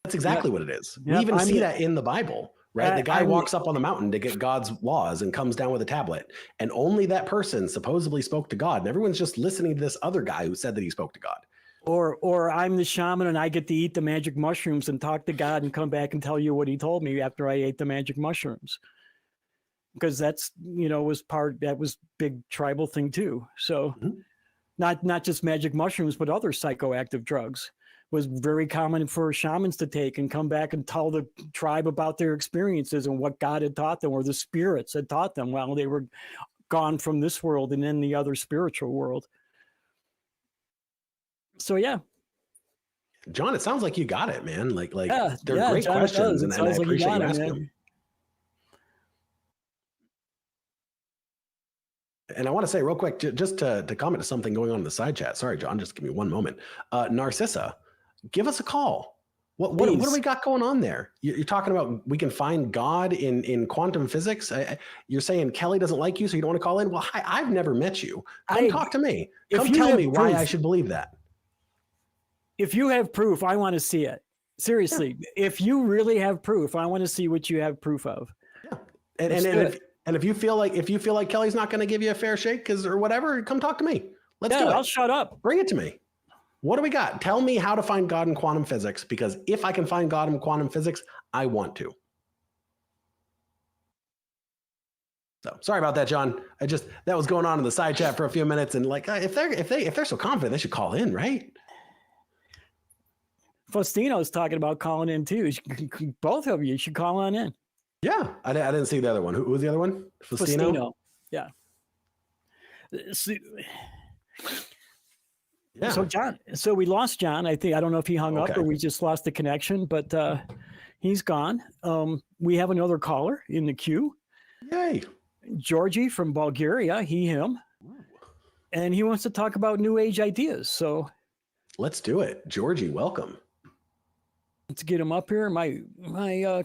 That's exactly what it is. Yep. We even see that in the Bible, right? The guy walks up on the mountain to get God's laws and comes down with a tablet. And only that person supposedly spoke to God. And everyone's just listening to this other guy who said that he spoke to God. Or I'm the shaman and I get to eat the magic mushrooms and talk to God and come back and tell you what he told me after I ate the magic mushrooms. Because that's, that was big tribal thing too. So not just magic mushrooms, but other psychoactive drugs was very common for shamans to take and come back and tell the tribe about their experiences and what God had taught them or the spirits had taught them while they were gone from this world and in the other spiritual world. So, yeah. John, it sounds like you got it, man. They're great John, questions, and I appreciate you asking them. them. And I want to say real quick, just to comment to something going on in the side chat. Sorry, John, just give me one moment. Narcissa, give us a call. What do we got going on there? You're talking about we can find God in quantum physics. You're saying Kelley doesn't like you, so you don't want to call in? Well, I've never met you. Come talk to me. Come tell me why I should believe that. If you have proof, I want to see it. Seriously, if you really have proof, I want to see what you have proof of. Yeah, and if you feel like Kelley's not going to give you a fair shake or whatever, come talk to me. Let's do it. I'll shut up. Bring it to me. What do we got? Tell me how to find God in quantum physics, because if I can find God in quantum physics, I want to. So sorry about that, John. That was going on in the side chat for a few minutes, and if they're so confident, they should call in, right? Faustino's talking about calling in too. Both of you should call on in. Yeah, I didn't see the other one. Who was the other one? Faustino. Yeah. Yeah. So we lost John. I don't know if he hung up or we just lost the connection, but he's gone. We have another caller in the queue. Yay. Georgi from Bulgaria, him. And he wants to talk about new age ideas. So let's do it. Georgi, welcome. Let's get him up here. My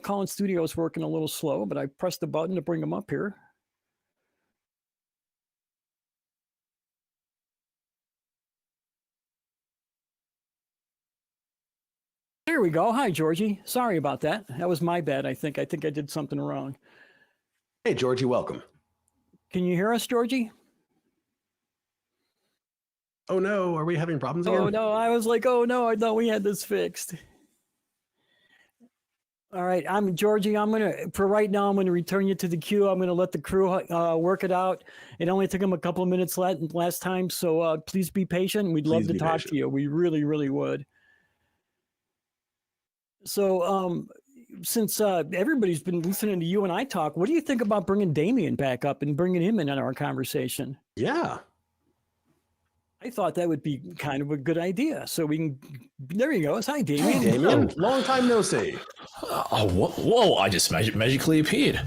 calling studio is working a little slow, but I pressed the button to bring him up here. There we go. Hi, Georgi. Sorry about that. That was my bad, I think. I did something wrong. Hey, Georgi, welcome. Can you hear us, Georgi? Oh, no. Are we having problems again? Oh, no. I was like, oh, no. I thought we had this fixed. All right. I'm Georgi. For right now, I'm going to return you to the queue. I'm going to let the crew work it out. It only took them a couple of minutes last time. So please be patient. We'd love to talk to you. We really, really would. So since everybody's been listening to you and I talk, what do you think about bringing Damien back up and bringing him in on our conversation? Yeah. I thought that would be kind of a good idea. So we can, there you go. Hi, Damien. Hey, Damien. Long time no see. Whoa, I just magically appeared.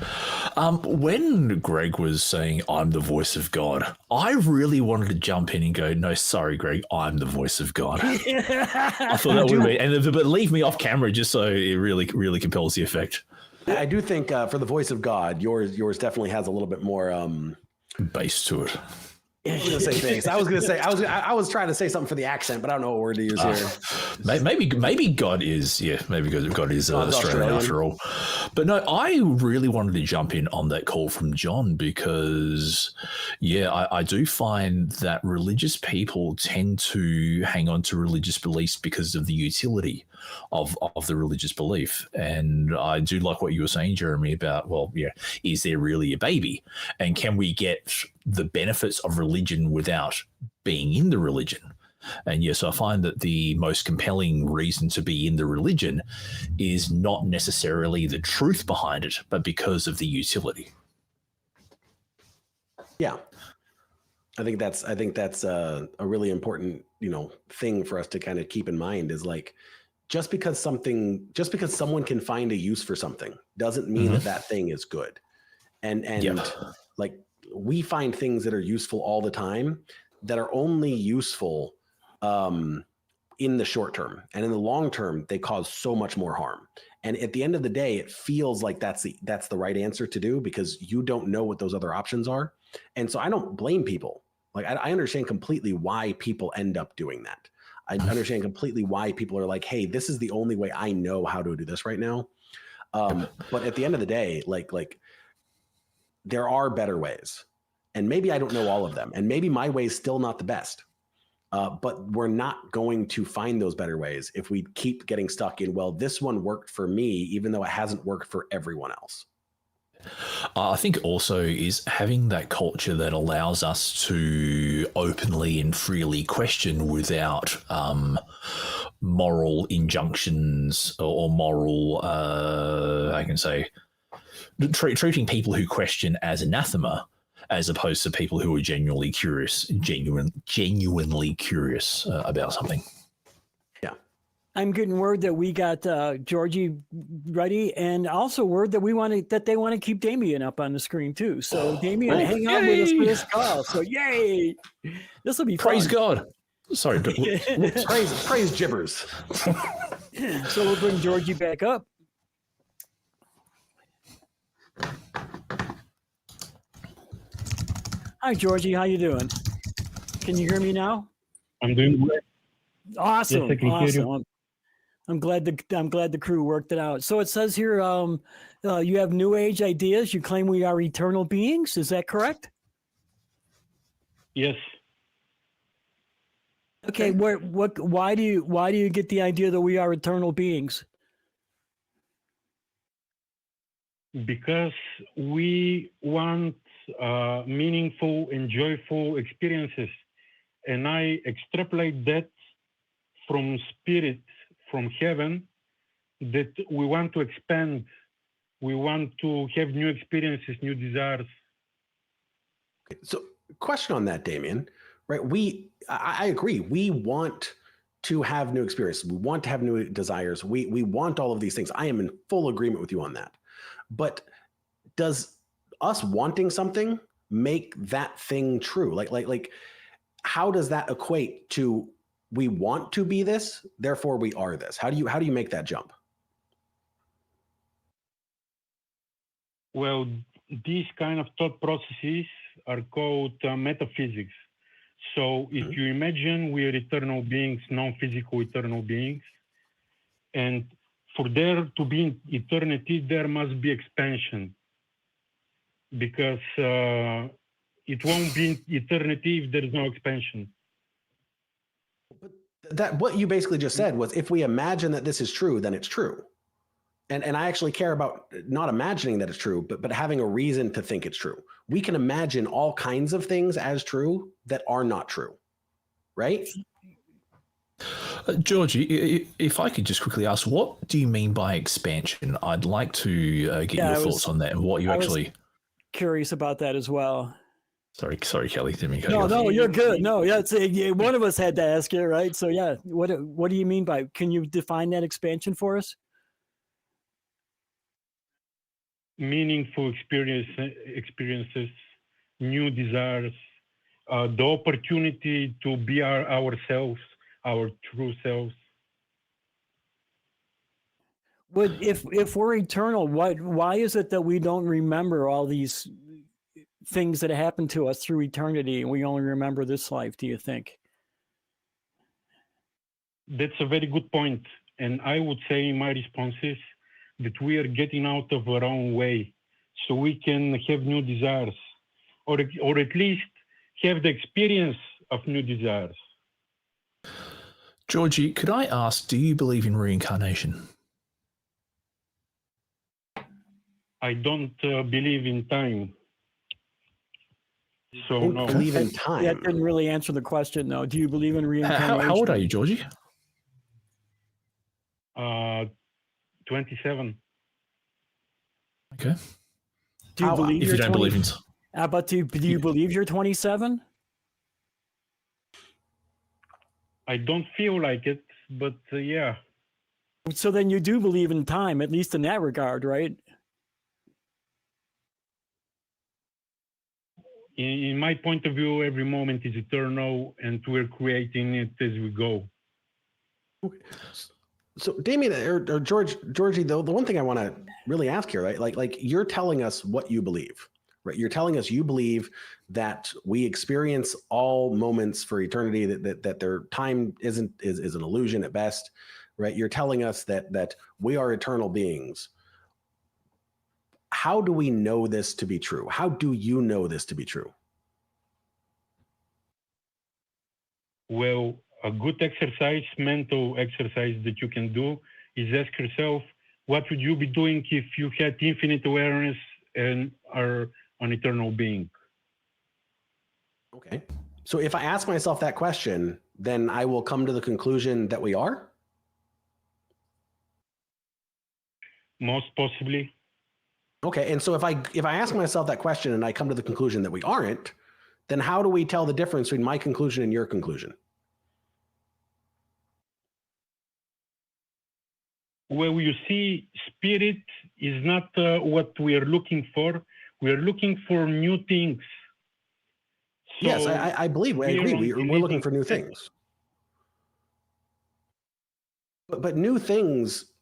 When Greg was saying, I'm the voice of God, I really wanted to jump in and go, no, sorry, Greg, I'm the voice of God. I thought that would be, but leave me off camera just so it really, really compels the effect. I do think for the voice of God, yours definitely has a little bit more bass to it. I was going to say things. I was trying to say something for the accent, but I don't know what word to use here. Maybe God is, maybe God is Australian after all. But no, I really wanted to jump in on that call from John because, I do find that religious people tend to hang on to religious beliefs because of the utility of the religious belief. And I do like what you were saying, Jeremy, about, is there really a baby? And can we get the benefits of religion without being in the religion? And yes, I find that the most compelling reason to be in the religion is not necessarily the truth behind it, but because of the utility. Yeah. I think that's a really important, thing for us to kind of keep in mind is like, just because someone can find a use for something doesn't mean that thing is good. And like we find things that are useful all the time that are only useful in the short term, and in the long term they cause so much more harm. And at the end of the day, it feels like that's the right answer to do because you don't know what those other options are. And so I don't blame people. Like I understand completely why people end up doing that. I understand completely why people are like, hey, this is the only way I know how to do this right now. But at the end of the day, like there are better ways, and maybe I don't know all of them, and maybe my way is still not the best. But we're not going to find those better ways if we keep getting stuck in, well, this one worked for me, even though it hasn't worked for everyone else. I think also is having that culture that allows us to openly and freely question without moral injunctions or moral, I can say, treating people who question as anathema, as opposed to people who are genuinely curious about something. I'm getting word that we got Georgi ready, and also word that they want to keep Damien up on the screen too. So Damien, hang out with us for this call. So yay, this will be praise fun. God. Sorry, praise gibbers. So we'll bring Georgi back up. Hi, Georgi. How you doing? Can you hear me now? I'm doing great. Awesome. Yes, I can hear you. I'm glad the crew worked it out. So it says here, you have new age ideas. You claim we are eternal beings. Is that correct? Yes. Okay. Why do you get the idea that we are eternal beings? Because we want meaningful and joyful experiences, and I extrapolate that from spirit, from heaven, that we want to expand, we want to have new experiences, new desires. So, question on that, Damien, right? I agree. We want to have new experiences. We want to have new desires. We want all of these things. I am in full agreement with you on that. But does us wanting something make that thing true? Like, how does that equate to we want to be this, therefore we are this? How do you make that jump? Well, these kind of thought processes are called metaphysics. So if you imagine we are eternal beings, non-physical eternal beings, and for there to be eternity, there must be expansion, because it won't be eternity if there is no expansion. That what you basically just said was, if we imagine that this is true, then it's true. And I actually care about not imagining that it's true, but having a reason to think it's true. We can imagine all kinds of things as true that are not true, right? Georgie, if I could just quickly ask, what do you mean by expansion? I'd like to get your thoughts on that and what you actually... curious about that as well. Sorry, Kelley. Didn't mean to cut you off. No, you're good. No, one of us had to ask it, right? So yeah, what do you mean by? Can you define that expansion for us? Meaningful experiences, new desires, the opportunity to be ourselves, our true selves. If we're eternal, why is it that we don't remember all these things that happen to us through eternity, and we only remember this life, do you think? That's a very good point. And I would say in my responses that we are getting out of our own way so we can have new desires, or at least have the experience of new desires. Georgie, could I ask, do you believe in reincarnation? I don't believe in time. So Don't no. believe in That time. didn't really answer the question, though. Do you believe in reincarnation? How old are you, Georgie? 27. Okay. Do you How- believe If you're you don't 20? believe in, But do you believe you're 27? I don't feel like it, but yeah. So then you do believe in time, at least in that regard, right? In my point of view, every moment is eternal, and we're creating it as we go. So Damien or Georgie, the one thing I want to really ask here, right? Like you're telling us what you believe, right? You're telling us you believe that we experience all moments for eternity, that their time is an illusion at best, right? You're telling us that we are eternal beings. How do we know this to be true? How do you know this to be true? Well, a good exercise, mental exercise that you can do is ask yourself, what would you be doing if you had infinite awareness and are an eternal being? Okay. So if I ask myself that question, then I will come to the conclusion that we are? Most possibly. Okay. And so if I ask myself that question and I come to the conclusion that we aren't, then how do we tell the difference between my conclusion and your conclusion? Well, you see, spirit is not what we are looking for. We are looking for new things. So Yes, I believe. I agree. We're looking for new things. But new things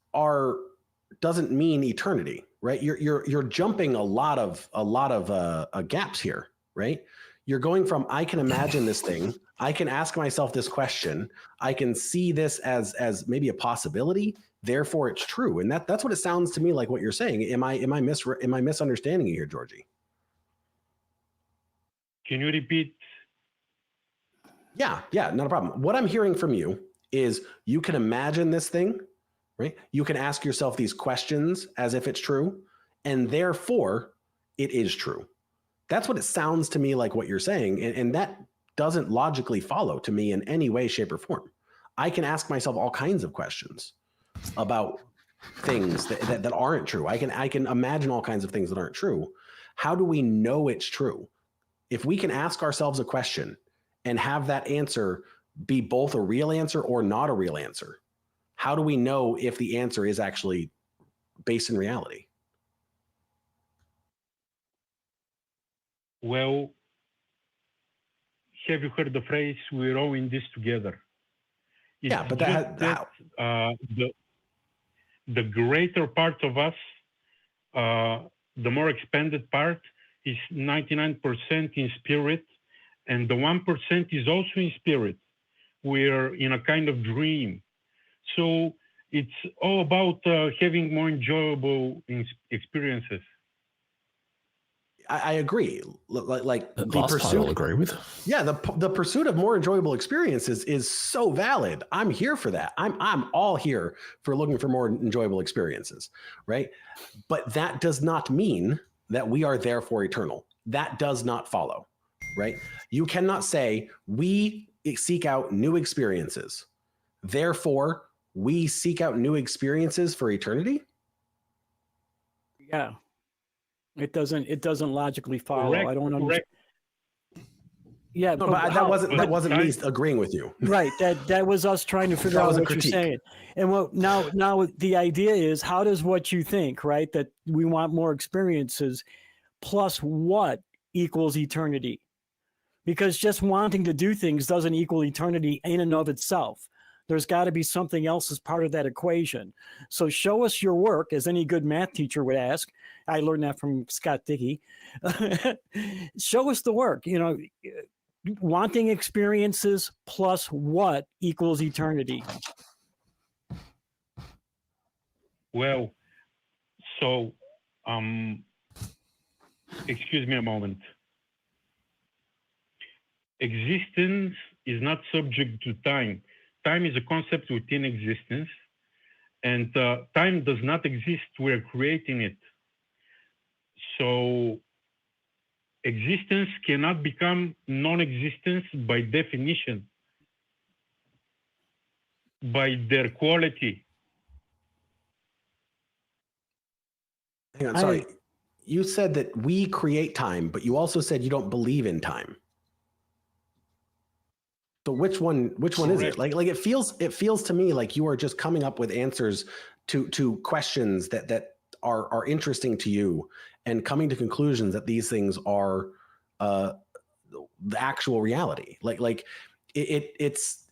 doesn't mean eternity, right? You're jumping a lot of gaps here, right? You're going from I can imagine this thing, I can ask myself this question, I can see this as maybe a possibility, therefore it's true, and that's what it sounds to me like what you're saying. Am I misunderstanding you here, Georgie? Can you repeat? Yeah, not a problem. What I'm hearing from you is you can imagine this thing, right? You can ask yourself these questions as if it's true, and therefore it is true. That's what it sounds to me like what you're saying, and that doesn't logically follow to me in any way, shape, or form. I can ask myself all kinds of questions about things that aren't true. I can imagine all kinds of things that aren't true. How do we know it's true? If we can ask ourselves a question and have that answer be both a real answer or not a real answer, how do we know if the answer is actually based in reality? Well, have you heard the phrase, we're all in this together? It's yeah, but the greater part of us, the more expanded part is 99% in spirit, and the 1% is also in spirit. We're in a kind of dream. So it's all about having more enjoyable experiences. I agree. Like the the last part I'll agree with. Yeah, the pursuit of more enjoyable experiences is so valid. I'm here for that. I'm all here for looking for more enjoyable experiences, right? But that does not mean that we are therefore eternal. That does not follow, right? You cannot say we seek out new experiences, therefore we seek out new experiences for eternity. Yeah. It doesn't logically follow. Correct, I don't understand. Yeah, No, but that wasn't me agreeing with you. Right. That was us trying to figure out was a what you're critique. saying. And now the idea is, how does what you think, right? That we want more experiences plus what equals eternity? Because just wanting to do things doesn't equal eternity in and of itself. There's got to be something else as part of that equation. So show us your work, as any good math teacher would ask. I learned that from Scott Dickey. Show us the work. Wanting experiences plus what equals eternity? Well, so, excuse me a moment. Existence is not subject to time. Time is a concept within existence, and time does not exist. We're creating it. So existence cannot become non-existence by definition, by their quality. Hang on, sorry. You said that we create time, but you also said you don't believe in time. So which one is it? Like it feels to me like you are just coming up with answers to questions that are interesting to you and coming to conclusions that these things are the actual reality. It's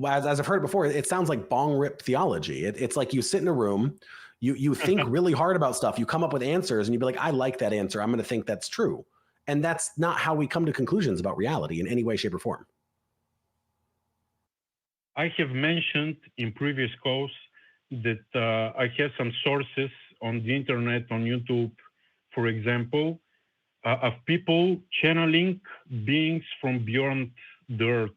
Well, as I've heard it before, it sounds like bong rip theology. It's like you sit in a room, you think really hard about stuff, you come up with answers, and you be like, I like that answer, I'm going to think that's true. And that's not how we come to conclusions about reality in any way, shape, or form. I have mentioned in previous calls that I have some sources on the internet, on YouTube, for example, of people channeling beings from beyond the earth.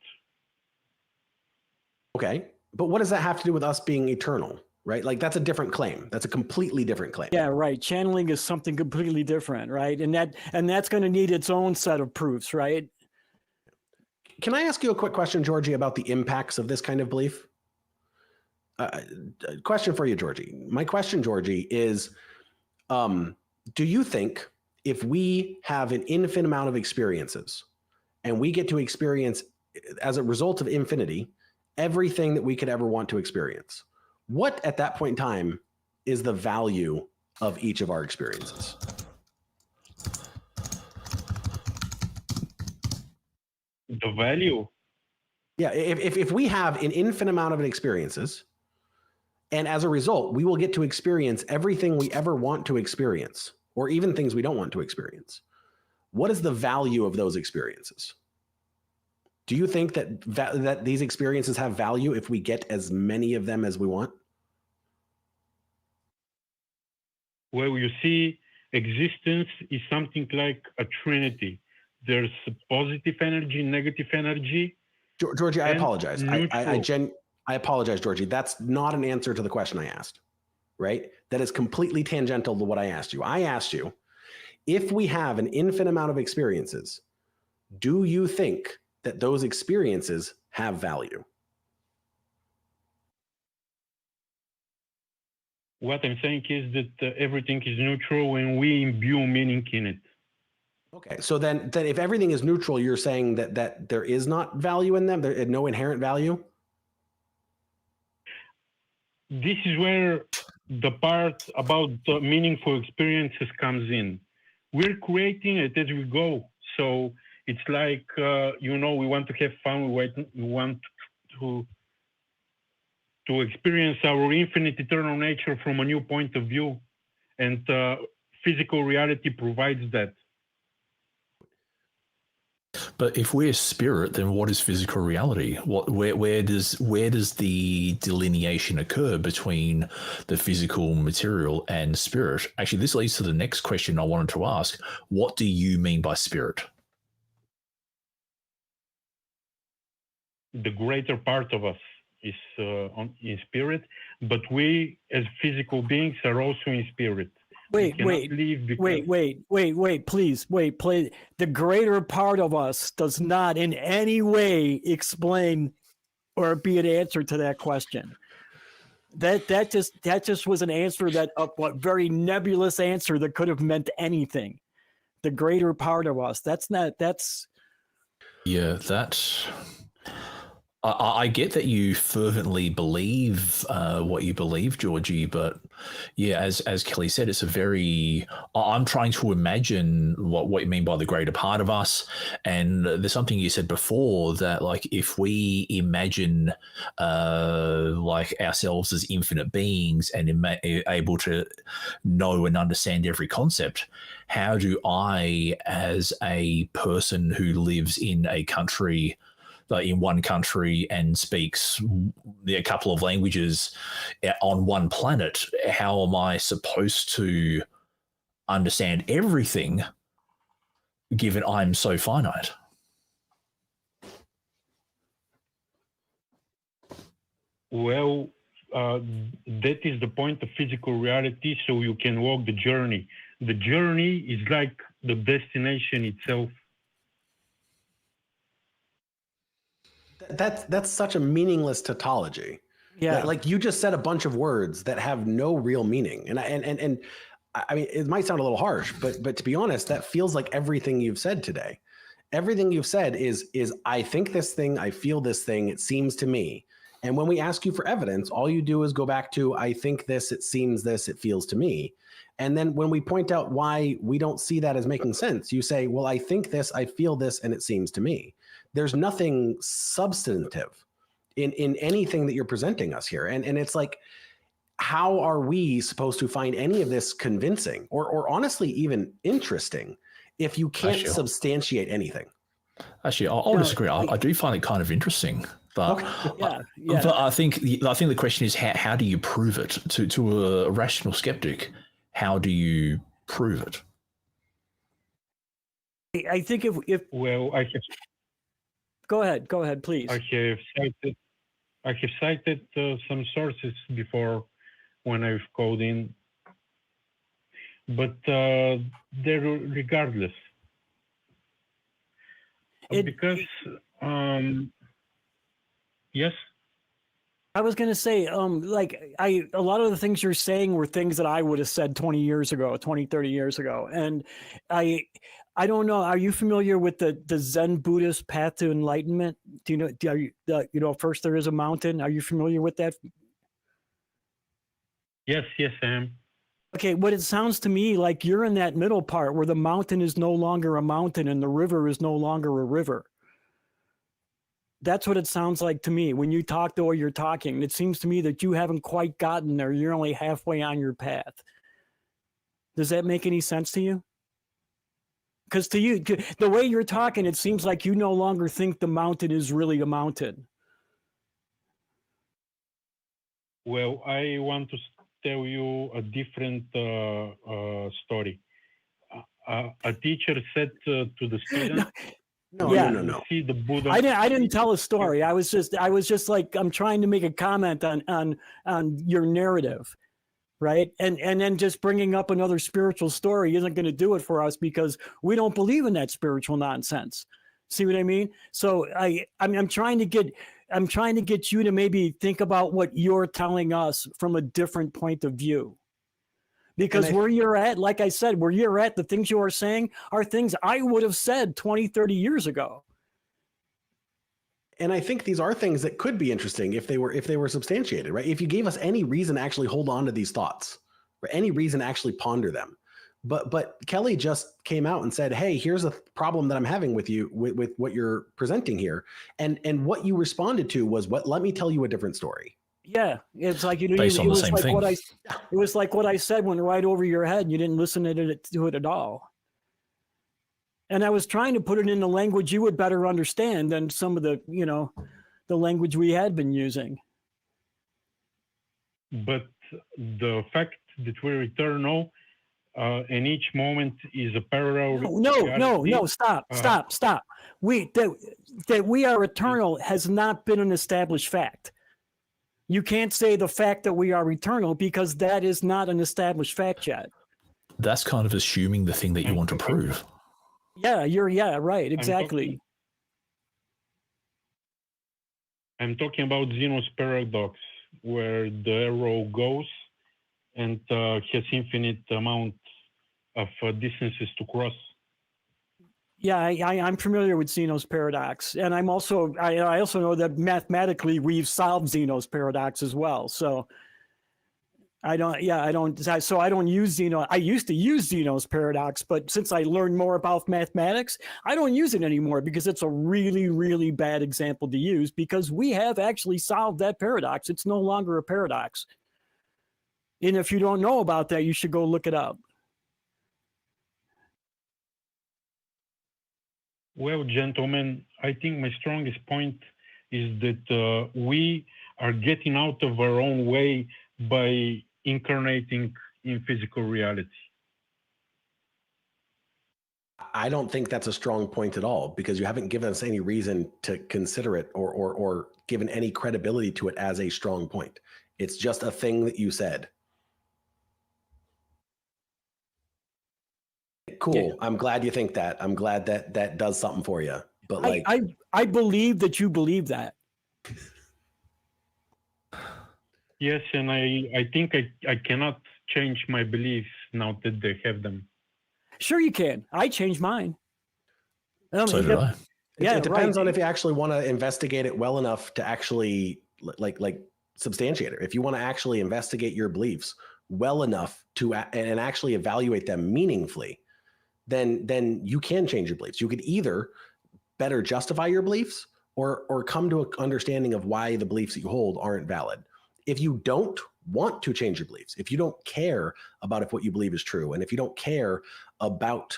Okay, but what does that have to do with us being eternal, right? Like that's a different claim. That's a completely different claim. Yeah, right. Channeling is something completely different, right? And that's going to need its own set of proofs, right? Can I ask you a quick question, Georgi, about the impacts of this kind of belief? Question for you, Georgi. My question, Georgi, is do you think if we have an infinite amount of experiences and we get to experience, as a result of infinity, everything that we could ever want to experience, what at that point in time is the value of each of our experiences? The value? Yeah, if we have an infinite amount of experiences, and as a result, we will get to experience everything we ever want to experience, or even things we don't want to experience, what is the value of those experiences? Do you think that these experiences have value if we get as many of them as we want? Well, you see, existence is something like a trinity. There's positive energy, negative energy. Georgi, I apologize. Neutral. I apologize, Georgi. That's not an answer to the question I asked, right? That is completely tangential to what I asked you. I asked you, if we have an infinite amount of experiences, do you think that those experiences have value? What I'm saying is that everything is neutral when we imbue meaning in it. Okay, so then if everything is neutral, you're saying that there is not value in them, there is no inherent value? This is where the part about the meaningful experiences comes in. We're creating it as we go. So it's like, we want to have fun. We want to experience our infinite eternal nature from a new point of view. And physical reality provides that. But if we're spirit, then what is physical reality? Where does the delineation occur between the physical material and spirit? Actually, this leads to the next question I wanted to ask. What do you mean by spirit? The greater part of us is in spirit, but we as physical beings are also in spirit. Wait, please. The greater part of us does not in any way explain or be an answer to that question. That just was an answer what very nebulous answer that could have meant anything. The greater part of us. I get that you fervently believe what you believe, Georgi, but yeah, as Kelley said, it's I'm trying to imagine what you mean by the greater part of us. And there's something you said before that, like, if we imagine like ourselves as infinite beings and able to know and understand every concept, how do I, as a person who lives in a country, in one country and speaks a couple of languages on one planet, how am I supposed to understand everything given I'm so finite? Well, that is the point of physical reality, so you can walk the journey. the journey is like the destination itself. That's such a meaningless tautology. Yeah. Like you just said a bunch of words that have no real meaning. And I mean, it might sound a little harsh, but to be honest, that feels like everything you've said today. Everything you've said is I think this thing, I feel this thing, it seems to me. And when we ask you for evidence, all you do is go back to I think this, it seems this, it feels to me. And then when we point out why we don't see that as making sense, you say, well, I think this, I feel this, and it seems to me. There's nothing substantive in anything that you're presenting us here. And it's like, how are we supposed to find any of this convincing or honestly even interesting if you can't substantiate anything? Actually, I'll disagree. I do find it kind of interesting, but Yeah. but I think the question is how do you prove it to a rational skeptic? How do you prove it? I think if Well, go ahead, please. I have cited some sources before when I've called in, but they're regardless. Because yes. I was going to say, like a lot of the things you're saying were things that I would have said 20 years ago, 20, 30 years ago. And I don't know. Are you familiar with the Zen Buddhist path to enlightenment? Do you know, first there is a mountain. Are you familiar with that? Yes, I am. Okay. What it sounds to me like you're in that middle part where the mountain is no longer a mountain and the river is no longer a river. That's what it sounds like to me when you talk the way you're talking. It seems to me that you haven't quite gotten there. You're only halfway on your path. Does that make any sense to you? Because to you, the way you're talking, it seems like you no longer think the mountain is really a mountain. Well, I want to tell you a different story. A teacher said to the student, No. See the Buddha. I didn't tell a story. I was just like, I'm trying to make a comment on your narrative, right? And then just bringing up another spiritual story isn't going to do it for us because we don't believe in that spiritual nonsense. See what I mean? So I'm trying to get you to maybe think about what you're telling us from a different point of view. Because where you're at, like I said, where you're at, the things you are saying are things I would have said 20, 30 years ago. And I think these are things that could be interesting if they were substantiated, right? If you gave us any reason to actually hold on to these thoughts, or any reason to actually ponder them. But Kelley just came out and said, hey, here's a problem that I'm having with you, with what you're presenting here. And what you responded to was, let me tell you a different story. Yeah, it's like based on the same thing. It was like what I said went right over your head. And you didn't listen to it at all. And I was trying to put it in the language you would better understand than some of the language we had been using. But the fact that we're eternal, and each moment is a parallel. No! Stop! That we are eternal has not been an established fact. You can't say the fact that we are eternal because that is not an established fact yet. That's kind of assuming the thing that you want to prove. Yeah, right, exactly. I'm talking about Zeno's paradox, where the arrow goes and has infinite amount of distances to cross. Yeah, I'm familiar with Zeno's paradox, and I also know that mathematically we've solved Zeno's paradox as well. So I don't use Zeno. I used to use Zeno's paradox, but since I learned more about mathematics, I don't use it anymore because it's a really, really bad example to use because we have actually solved that paradox. It's no longer a paradox. And if you don't know about that, you should go look it up. Well, gentlemen, I think my strongest point is that we are getting out of our own way by incarnating in physical reality. I don't think that's a strong point at all because you haven't given us any reason to consider it or given any credibility to it as a strong point. It's just a thing that you said. cool. Yeah. I'm glad you think that. I'm glad that that does something for you. But like, I believe that you believe that. Yes, and I think I cannot change my beliefs now that they have them. Sure, you can. I changed mine. So did I. Yeah, it depends right. on if you actually want to investigate it well enough to actually like substantiate it. If you want to actually investigate your beliefs well enough to and actually evaluate them meaningfully, then you can change your beliefs. You could either better justify your beliefs or come to an understanding of why the beliefs that you hold aren't valid. If you don't want to change your beliefs, if you don't care about if what you believe is true, and if you don't care about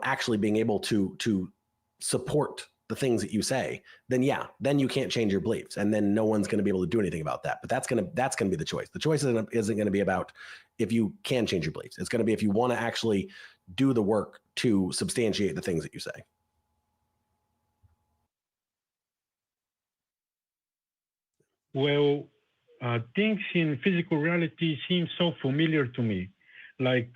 actually being able to support the things that you say, then then you can't change your beliefs, and then no one's going to be able to do anything about that. But that's gonna be the choice. The choice isn't going to be about if you can change your beliefs. It's going to be if you want to actually do the work to substantiate the things that you say. Well, things in physical reality seem so familiar to me, like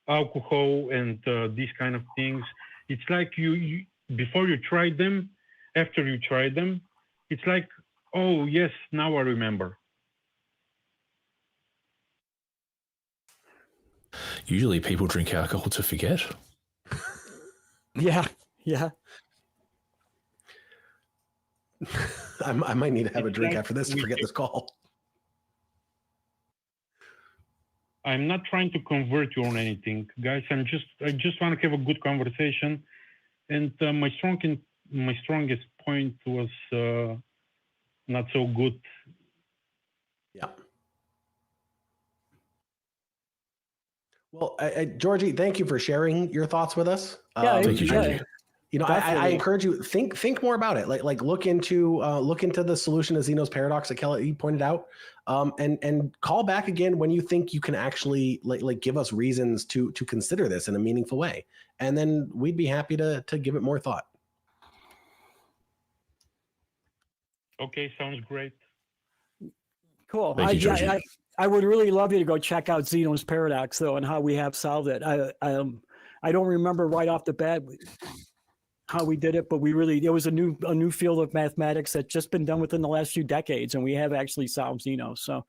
alcohol and these kind of things. It's like you before you try them, after you try them, it's like, oh yes, now I remember. Usually people drink alcohol to forget. Yeah. I might need to have a drink like after this to forget this call. I'm not trying to convert you on anything, guys. I just want to have a good conversation. And my strongest point was not so good. Yeah. Well, Georgi, thank you for sharing your thoughts with us. Thank you, Georgi. I encourage you think more about it. Like look into the solution to Zeno's paradox that Kelley pointed out, and call back again when you think you can actually like give us reasons to consider this in a meaningful way, and then we'd be happy to give it more thought. Okay, sounds great. Cool. Thank you, Georgi. I would really love you to go check out Zeno's paradox though, and how we have solved it. I don't remember right off the bat how we did it, but it was a new field of mathematics that's just been done within the last few decades, and we have actually solved Zeno. So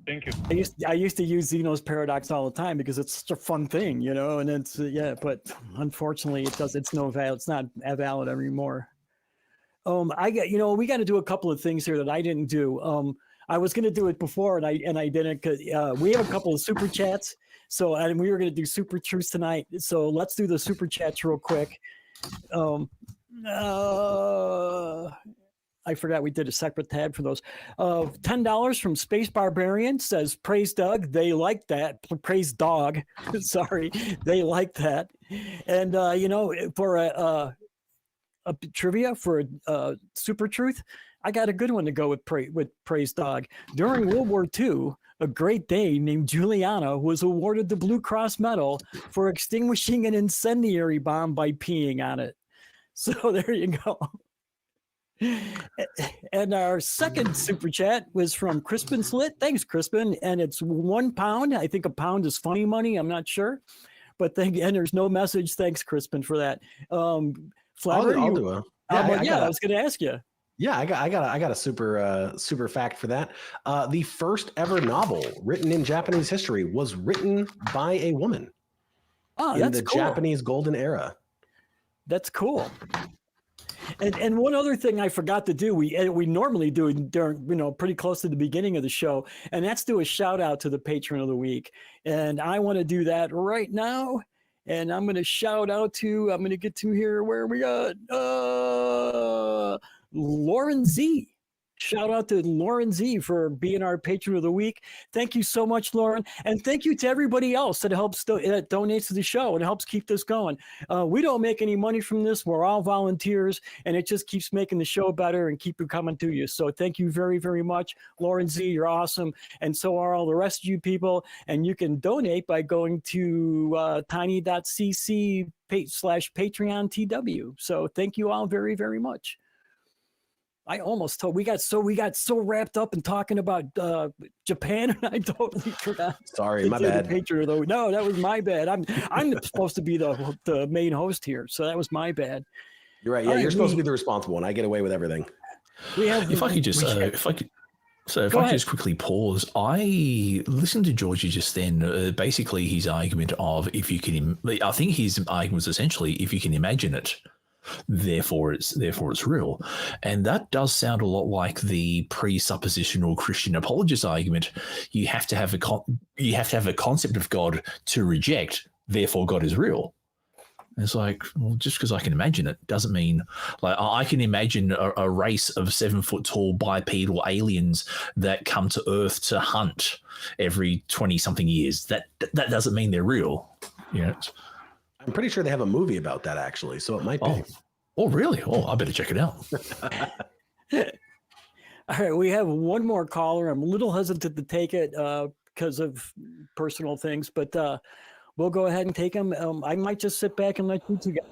Thank you. I used to use Zeno's paradox all the time because it's such a fun thing, and it's but unfortunately it's not valid anymore. We got to do a couple of things here that I didn't do. I was going to do it before and I didn't, because we have a couple of super chats. So, and we were going to do super truths tonight. So let's do the super chats real quick. I forgot we did a separate tab for those. $10 from Space Barbarian says, praise Doug. They like that. Praise dog. Sorry. They like that. And, for a trivia for super truth, I got a good one to go with praise dog. During World War II, a Great Dane named Juliana was awarded the Blue Cross Medal for extinguishing an incendiary bomb by peeing on it. So there you go. And our second super chat was from Crispin Slit. Thanks, Crispin. And it's £1. I think a pound is funny money. I'm not sure. But there's no message. Thanks, Crispin, for that. Flabber, I'll do it. I was going to ask you. Yeah, I got a super fact for that. The first ever novel written in Japanese history was written by a woman. Oh, in that's the cool. Japanese Golden Era. That's cool. And one other thing I forgot to do, we normally do during, pretty close to the beginning of the show, and that's do a shout out to the patron of the week. And I want to do that right now. And I'm going to shout out to, I'm going to get to here where we got Lauren Z. Shout out to Lauren Z for being our patron of the week. Thank you so much, Lauren. And thank you to everybody else that helps that donates to the show and helps keep this going. We don't make any money from this. We're all volunteers, and it just keeps making the show better and keep it coming to you. So thank you very, very much. Lauren Z, you're awesome. And so are all the rest of you people. And you can donate by going to tiny.cc/Patreon TW. So thank you all very, very much. I almost told we got so wrapped up in talking about Japan, and I totally forgot. Sorry, my bad. Picture though. No, that was my bad. I'm supposed to be the main host here, so that was my bad. You're right. Yeah, you're supposed to be the responsible one. I get away with everything. If I could just quickly pause, I listened to Georgie just then. Basically, his argument of I think his argument was essentially if you can imagine it, therefore it's real, and that does sound a lot like the presuppositional Christian apologist argument. You have to have a concept of God to reject, therefore God is real. And it's like, well, just because I can imagine it doesn't mean like I can imagine a race of 7 foot tall bipedal aliens that come to Earth to hunt every 20 something years. That doesn't mean they're real. You know? I'm pretty sure they have a movie about that actually, so it might be. Oh, really? Oh, I better check it out. All right, we have one more caller. I'm a little hesitant to take it because of personal things, but we'll go ahead and take him. I might just sit back and let you two guys.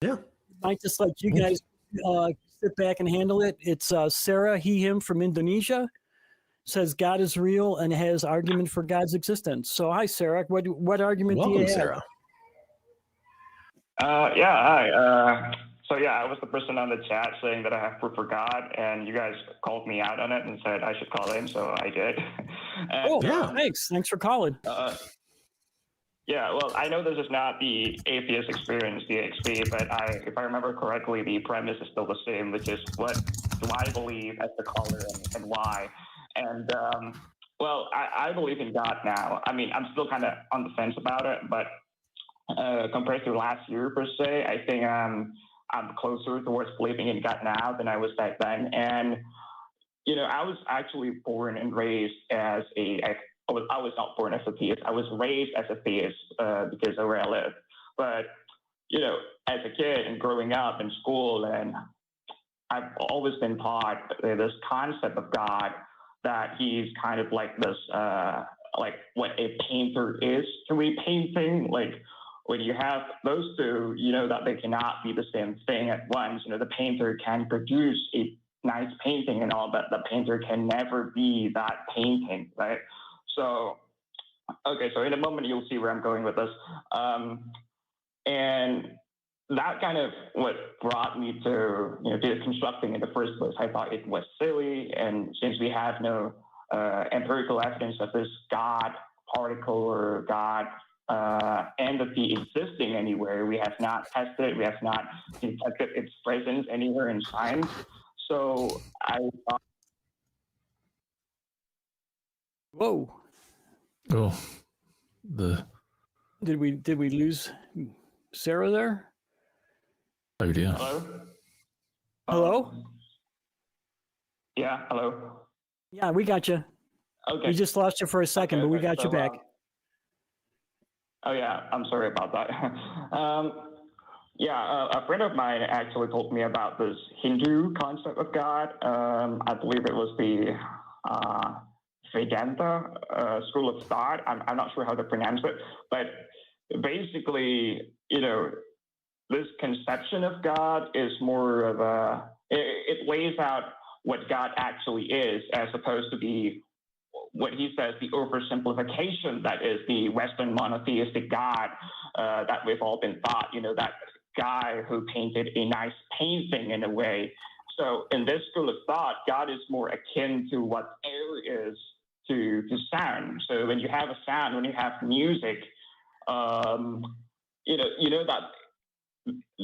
Yeah. I might just let you guys sit back and handle it. It's Sarah, him from Indonesia. Says God is real and has argument for God's existence. So hi, Sarah. What argument do you have? Sarah. Hi. So I was the person on the chat saying that I have proof for God, and you guys called me out on it and said I should call in, so I did. And, Thanks for calling. Well, I know this is not the atheist experience, the XP, but if I remember correctly, the premise is still the same, which is what do I believe as the caller and why. And I believe in God now. I mean, I'm still kind of on the fence about it, but compared to last year per se, I think I'm closer towards believing in God now than I was back then. And I was actually born and raised as I was not born as a theist. I was raised as a theist because of where I live. But as a kid and growing up in school, and I've always been taught this concept of God, that he's kind of like this, like what a painter is to a painting. Like when you have those two, that they cannot be the same thing at once. The painter can produce a nice painting and all, but the painter can never be that painting, right? So in a moment you'll see where I'm going with this. And that kind of what brought me to deconstructing in the first place. I thought it was silly, and since we have no empirical evidence of this God particle or God entity existing anywhere, we have not tested, we have not detected its presence anywhere in science. So I thought. Whoa. Oh, Did we lose Sarah there? Oh dear. Hello? Yeah, hello. Yeah, we got you. Okay. We just lost you for a second, but we got you back. I'm sorry about that. A friend of mine actually told me about this Hindu concept of God. I believe it was the Vedanta school of thought. I'm not sure how to pronounce it, but basically, this conception of God is more of it lays out what God actually is, as opposed to be what he says, the oversimplification that is the Western monotheistic God that we've all been taught, that guy who painted a nice painting in a way. So in this school of thought, God is more akin to what air is to sound. So when you have a sound, when you have music,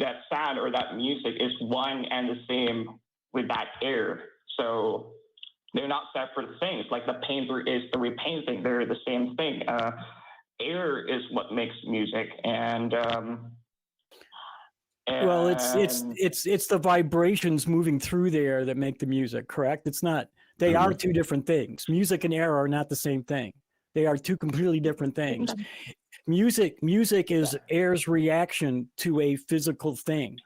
that sound or that music is one and the same with that air. So they're not separate things. Like the painter is the repainting; they're the same thing. Air is what makes music, and well, it's the vibrations moving through the air that make the music. Correct? It's not. They are two different things. Music and air are not the same thing. They are two completely different things. Music is air's reaction to a physical thing.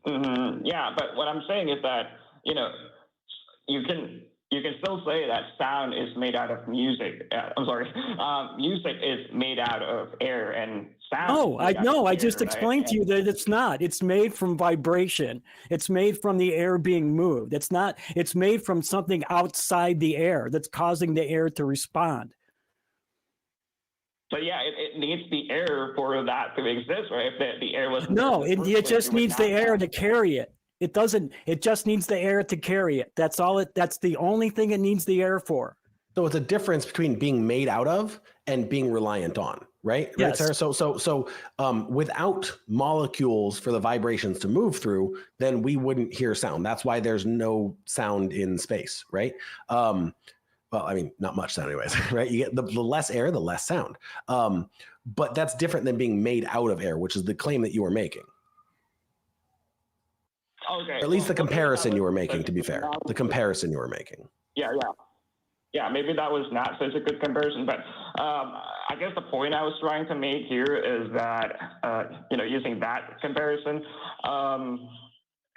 Yeah, but what I'm saying is that you can you can still say that sound is made out of music. Music is made out of air, and sound. I just explained to you that it's not. It's made from vibration. It's made from the air being moved. It's not. It's made from something outside the air that's causing the air to respond. So yeah, it needs the air for that to exist, right? If the air was it just needs the air to carry it. It doesn't. It just needs the air to carry it. That's all. That's the only thing it needs the air for. So it's a difference between being made out of and being reliant on, right? Yes. Right, Sarah? So without molecules for the vibrations to move through, then we wouldn't hear sound. That's why there's no sound in space, right? Well, I mean, not much sound anyways, right? You get the less air, the less sound. But that's different than being made out of air, which is the claim that you were making. Okay. Or at least the comparison you were making, to be fair. The comparison you were making. Yeah, maybe that was not such a good comparison, but I guess the point I was trying to make here is that, using that comparison,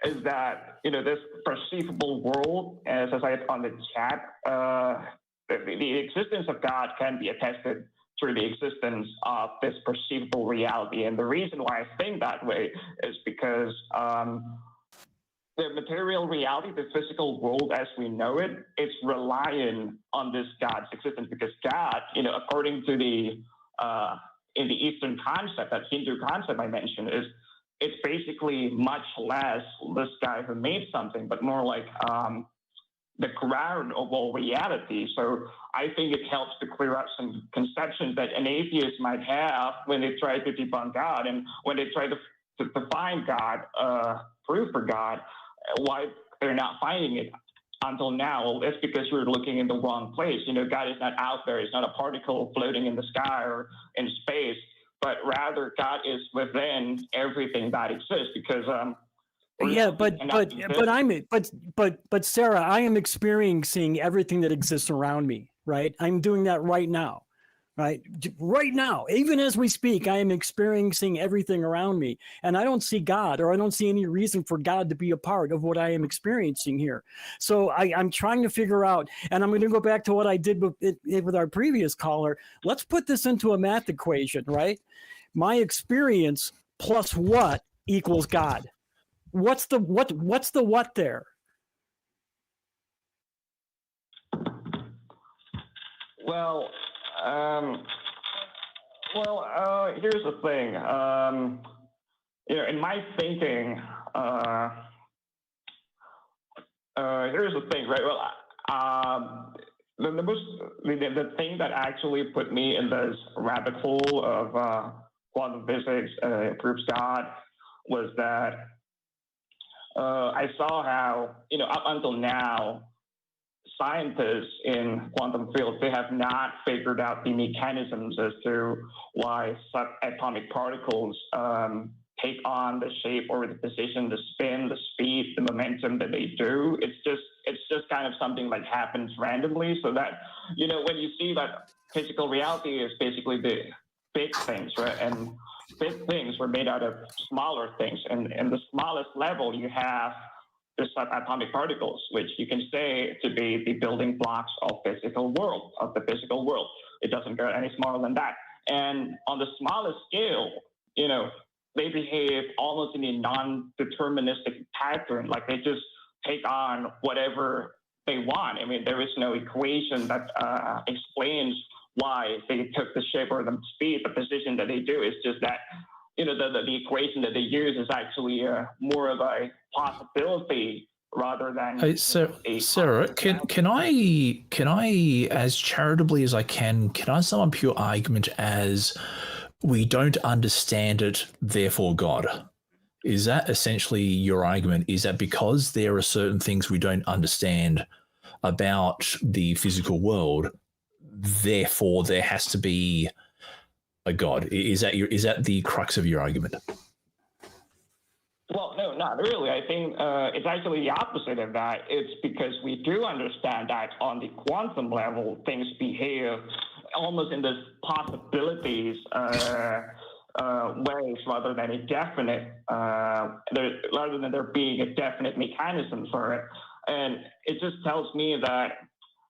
is that, this perceivable world, as I said on the chat, the existence of God can be attested through the existence of this perceivable reality. And the reason why I think that way is because the material reality, the physical world as we know it, it's reliant on this God's existence, because God, according to the in the Eastern concept, that Hindu concept I mentioned, is it's basically much less this guy who made something, but more like the ground of all reality. So I think it helps to clear up some conceptions that an atheist might have when they try to debunk God, and when they try to find God, proof for God, why they're not finding it until now. Well, it's because we're looking in the wrong place. God is not out there. It's not a particle floating in the sky or in space, but rather God is within everything that exists, because but Sarah, I am experiencing everything that exists around me, right? I'm doing that right now. Right now, even as we speak, I am experiencing everything around me, and I don't see God, or I don't see any reason for God to be a part of what I am experiencing here. So I'm trying to figure out, and I'm going to go back to what I did with our previous caller. Let's put this into a math equation, right? My experience plus what equals God. What's the what there? Well, here's the thing. In my thinking, here's the thing, right? Well, the thing that actually put me in this rabbit hole of quantum physics proves God was that I saw how, up until now, scientists in quantum fields, they have not figured out the mechanisms as to why subatomic particles take on the shape or the position, the spin, the speed, the momentum that they do. It's just kind of something that happens randomly. So that, when you see that physical reality is basically the big things, right? And big things were made out of smaller things. And in the smallest level, you have the subatomic particles, which you can say to be the building blocks of the physical world. It doesn't go any smaller than that. And on the smallest scale, they behave almost in a non-deterministic pattern, like they just take on whatever they want. I mean, there is no equation that explains why they took the shape or the speed, the position that they do. It's just that the equation that they use is actually more of a possibility rather than. Hey, Sarah, can I, as charitably as I can I sum up your argument as we don't understand it, therefore God? Is that essentially your argument? Is that because there are certain things we don't understand about the physical world, therefore there has to be a God? Is that the crux of your argument? Well, no, not really. I think it's actually the opposite of that. It's because we do understand that on the quantum level, things behave almost in this possibilities ways rather than a definite, rather than there being a definite mechanism for it. And it just tells me that,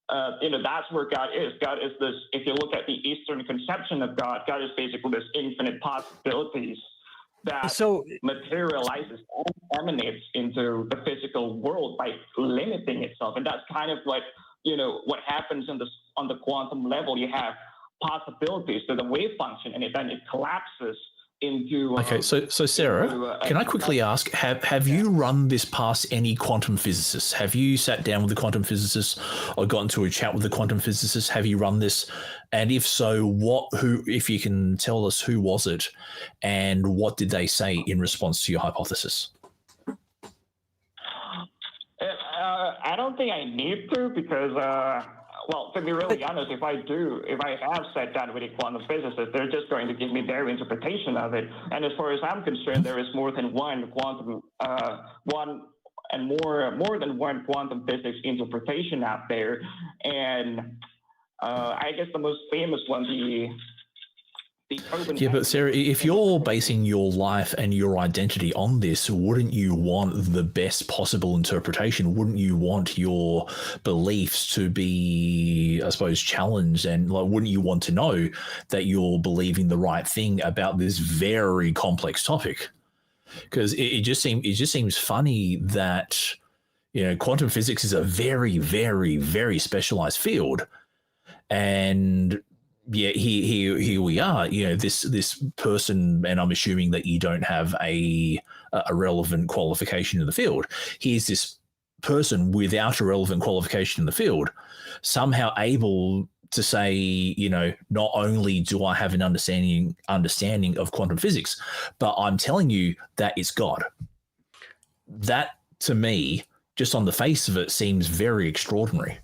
that's where God is. God is this, if you look at the Eastern conception of God, God is basically this infinite possibilities that materializes and emanates into the physical world by limiting itself. And that's kind of what, what happens on the quantum level. You have possibilities to the wave function, and then it collapses into. Okay, so Sarah, can I quickly ask, have you run this past any quantum physicists? Have you sat down with the quantum physicists or gotten to a chat with the quantum physicists? Have you run this? And if so, who, if you can tell us who was it and what did they say in response to your hypothesis? I don't think I need to because, well, to be really honest, if I have sat down with a quantum physicist, they're just going to give me their interpretation of it. And as far as I'm concerned, there is more than one quantum, more than one quantum physics interpretation out there. And I guess the most famous one, yeah, but Sarah, if you're basing your life and your identity on this, wouldn't you want the best possible interpretation? Wouldn't you want your beliefs to be, I suppose, challenged? And wouldn't you want to know that you're believing the right thing about this very complex topic? Because it just seems funny that quantum physics is a very, very, very specialized field, and yeah, here we are. This person, and I'm assuming that you don't have a relevant qualification in the field. Here's this person without a relevant qualification in the field, somehow able to say, not only do I have an understanding of quantum physics, but I'm telling you that it's God. That, to me, just on the face of it, seems very extraordinary.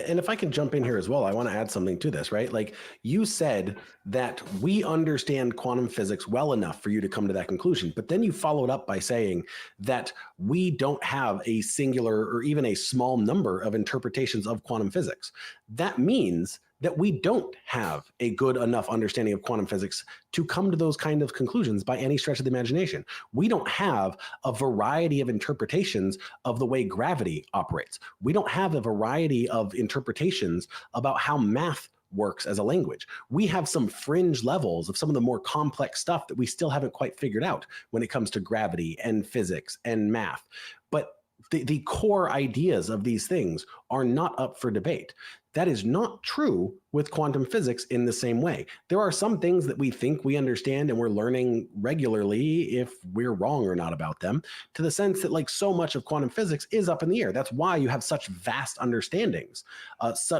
And if I can jump in here as well, I want to add something to this, right? Like you said that we understand quantum physics well enough for you to come to that conclusion, but then you followed up by saying that we don't have a singular or even a small number of interpretations of quantum physics. That means that we don't have a good enough understanding of quantum physics to come to those kind of conclusions by any stretch of the imagination. We don't have a variety of interpretations of the way gravity operates. We don't have a variety of interpretations about how math works as a language. We have some fringe levels of some of the more complex stuff that we still haven't quite figured out when it comes to gravity and physics and math. But the core ideas of these things are not up for debate. That is not true with quantum physics in the same way. There are some things that we think we understand and we're learning regularly if we're wrong or not about them, to the sense that like so much of quantum physics is up in the air. That's why you have such vast understandings,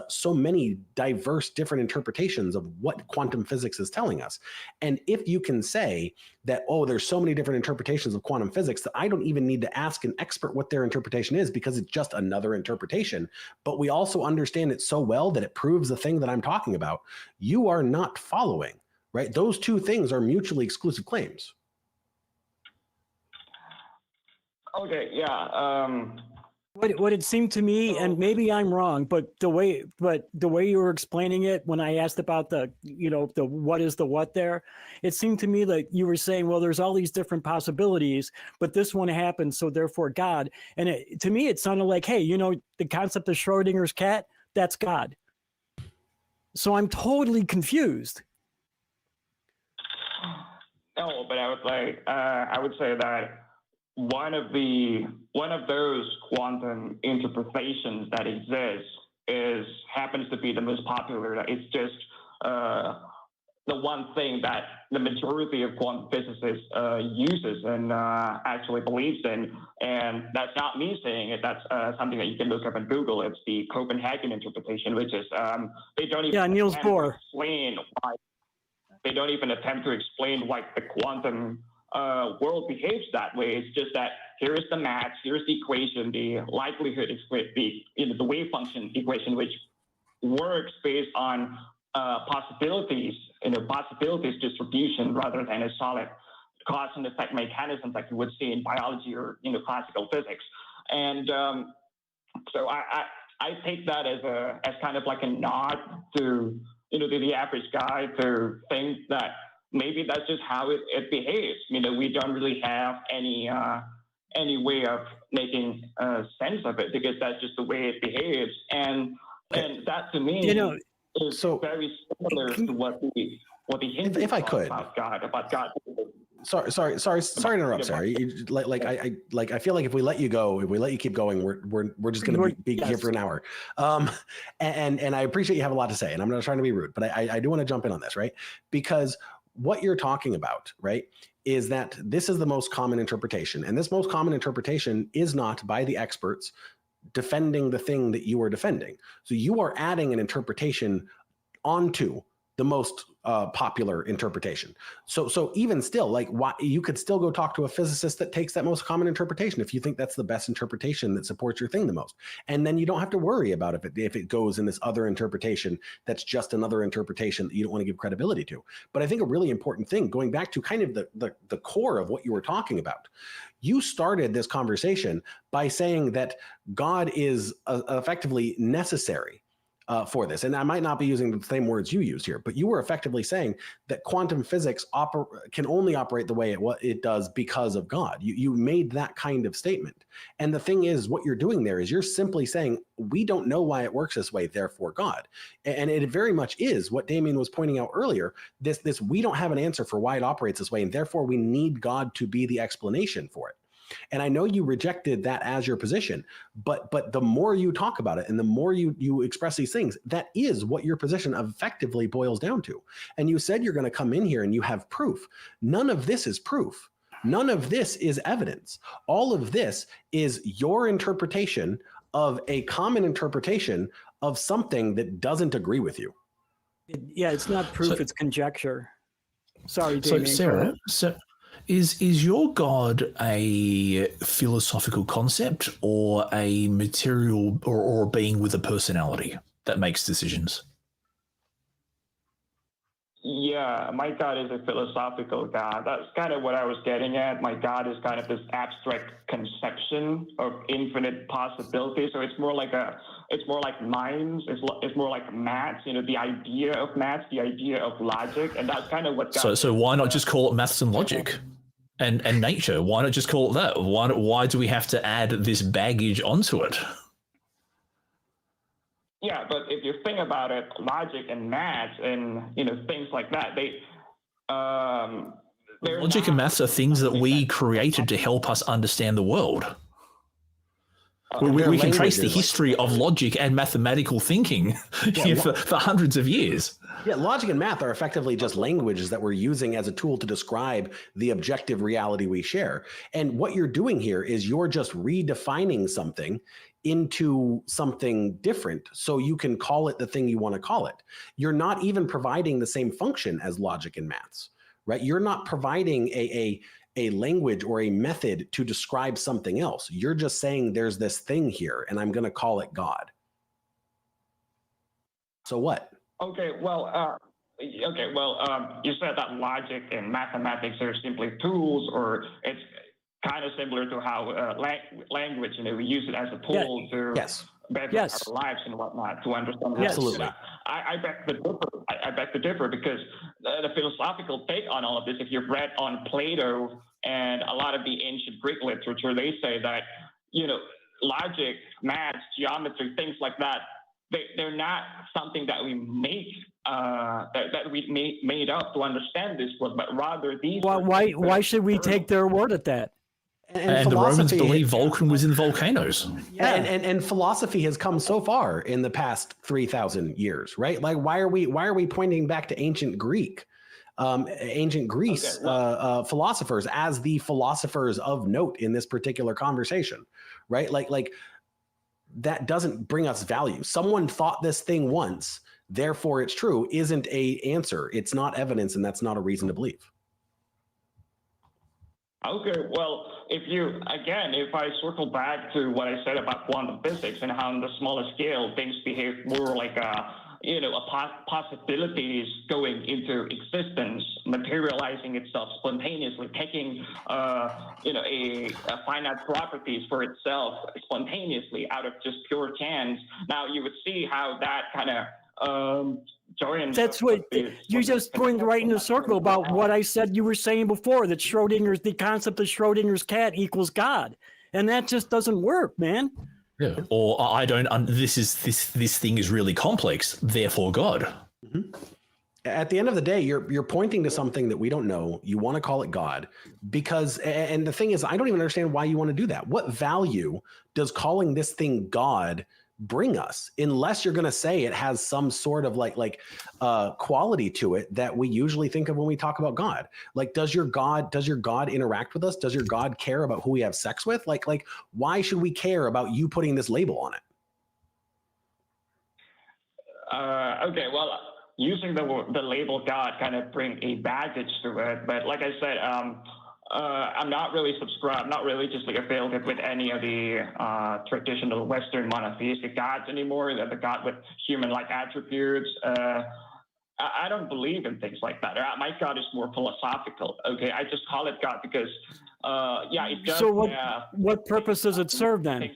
so many diverse different interpretations of what quantum physics is telling us. And if you can say that, oh, there's so many different interpretations of quantum physics that I don't even need to ask an expert what their interpretation is because it's just another interpretation, but we also understand it so well that it proves the thing that I'm talking about, you are not following, right? Those two things are mutually exclusive claims. Okay, yeah. What it seemed to me, and maybe I'm wrong, but the way you were explaining it when I asked about the what is the what there, it seemed to me like you were saying, well, there's all these different possibilities, but this one happened, so therefore God. And to me, it sounded like, hey, the concept of Schrodinger's cat, that's God. So I'm totally confused. No, but I would say that one of those quantum interpretations that exists happens to be the most popular. It's just the one thing that the majority of quantum physicists uses and actually believes in. And that's not me saying it. That's something that you can look up on Google. It's the Copenhagen interpretation, which is they don't even Niels Bohr. explain why. They don't even attempt to explain why the quantum world behaves that way. It's just that here is the math, here's the equation, the likelihood, the wave function equation, which works based on possibilities distribution rather than a solid cause and effect mechanism like you would see in biology or classical physics. And so I take that as kind of like a nod to the average guy to think that maybe that's just how it behaves. We don't really have any any way of making sense of it, because that's just the way it behaves. And that to me is very similar to what the Hindus if I thought could, about God. Sorry to interrupt, Sarah. I feel like if we let you go, if we let you keep going, we're just going to be here for an hour. And I appreciate you have a lot to say, and I'm not trying to be rude, but I do want to jump in on this, right? Because what you're talking about, right, is that this is the most common interpretation, and this most common interpretation is not by the experts defending the thing that you are defending. So you are adding an interpretation onto the most popular interpretation. So even still, like, why you could still go talk to a physicist that takes that most common interpretation if you think that's the best interpretation that supports your thing the most. And then you don't have to worry about if it goes in this other interpretation that's just another interpretation that you don't want to give credibility to. But I think a really important thing, going back to kind of the core of what you were talking about, you started this conversation by saying that God is effectively necessary for this. And I might not be using the same words you used here, but you were effectively saying that quantum physics can only operate the way it does because of God. You made that kind of statement. And the thing is, what you're doing there is you're simply saying, we don't know why it works this way, therefore God. And it very much is what Damien was pointing out earlier, this we don't have an answer for why it operates this way, and therefore we need God to be the explanation for it. And I know you rejected that as your position, but the more you talk about it and the more you express these things, that is what your position effectively boils down to. And you said you're going to come in here and you have proof. None of this is proof. None of this is evidence. All of this is your interpretation of a common interpretation of something that doesn't agree with you. Yeah, it's not proof, it's conjecture. Sorry, Damien. So Sarah, Is your God a philosophical concept or a material or a being with a personality that makes decisions? Yeah, my God is a philosophical God. That's kind of what I was getting at. My God is kind of this abstract conception of infinite possibilities. So it's more like minds. It's more like maths. The idea of maths, the idea of logic, and that's kind of what. God So why not just call it maths and logic, and nature? Why not just call it that? Why do we have to add this baggage onto it? Yeah, but if you think about it, logic and maths and things like that, logic and maths are things that we created to help us understand the world. We can trace the history of logic and mathematical thinking for hundreds of years. Yeah, logic and math are effectively just languages that we're using as a tool to describe the objective reality we share. And what you're doing here is you're just redefining something into something different so you can call it the thing you want to call it. You're not even providing the same function as logic and maths, right? You're not providing a language or a method to describe something else. You're just saying there's this thing here and I'm going to call it God. So what? Okay, well, you said that logic and mathematics are simply tools, or it's kind of similar to how language, we use it as a tool to better our lives and whatnot, to understand. Absolutely. I beg to differ because the philosophical take on all of this, if you've read on Plato and a lot of the ancient Greek literature, they say that, logic, maths, geometry, things like that, they're not something that we make, that we made up to understand this world, but rather these. Well, why should we take their word at that? And the Romans believed Vulcan was in volcanoes. Yeah, and philosophy has come so far in the past 3,000 years, right? Like, why are we pointing back to ancient Greece philosophers as the philosophers of note in this particular conversation, right? Like that doesn't bring us value. Someone thought this thing once, therefore it's true, isn't a answer. It's not evidence, and that's not a reason to believe. Okay, well, if I circle back to what I said about quantum physics and how on the smaller scale things behave more like possibilities going into existence, materializing itself spontaneously, taking a finite properties for itself spontaneously out of just pure chance. Now you would see how that kind of That's what you just went right in a circle about what I said you were saying before, that the concept of Schrodinger's cat equals God. And that just doesn't work, man. Yeah. Or I don't, this thing is really complex, therefore God. Mm-hmm. At the end of the day, you're pointing to something that we don't know. You want to call it God because, and the thing is, I don't even understand why you want to do that. What value does calling this thing God bring us, unless you're going to say it has some sort of like quality to it that we usually think of when we talk about God? Like, does your God interact with us? Does your God care about who we have sex with? Like why should we care about you putting this label on it? Okay, well, using the label God kind of bring a baggage to it, but like I said, I'm not really subscribed, not religiously affiliated with any of the traditional Western monotheistic gods anymore, the God with human-like attributes. I don't believe in things like that. My God is more philosophical. Okay, I just call it God because, it does. So what purpose does it serve then?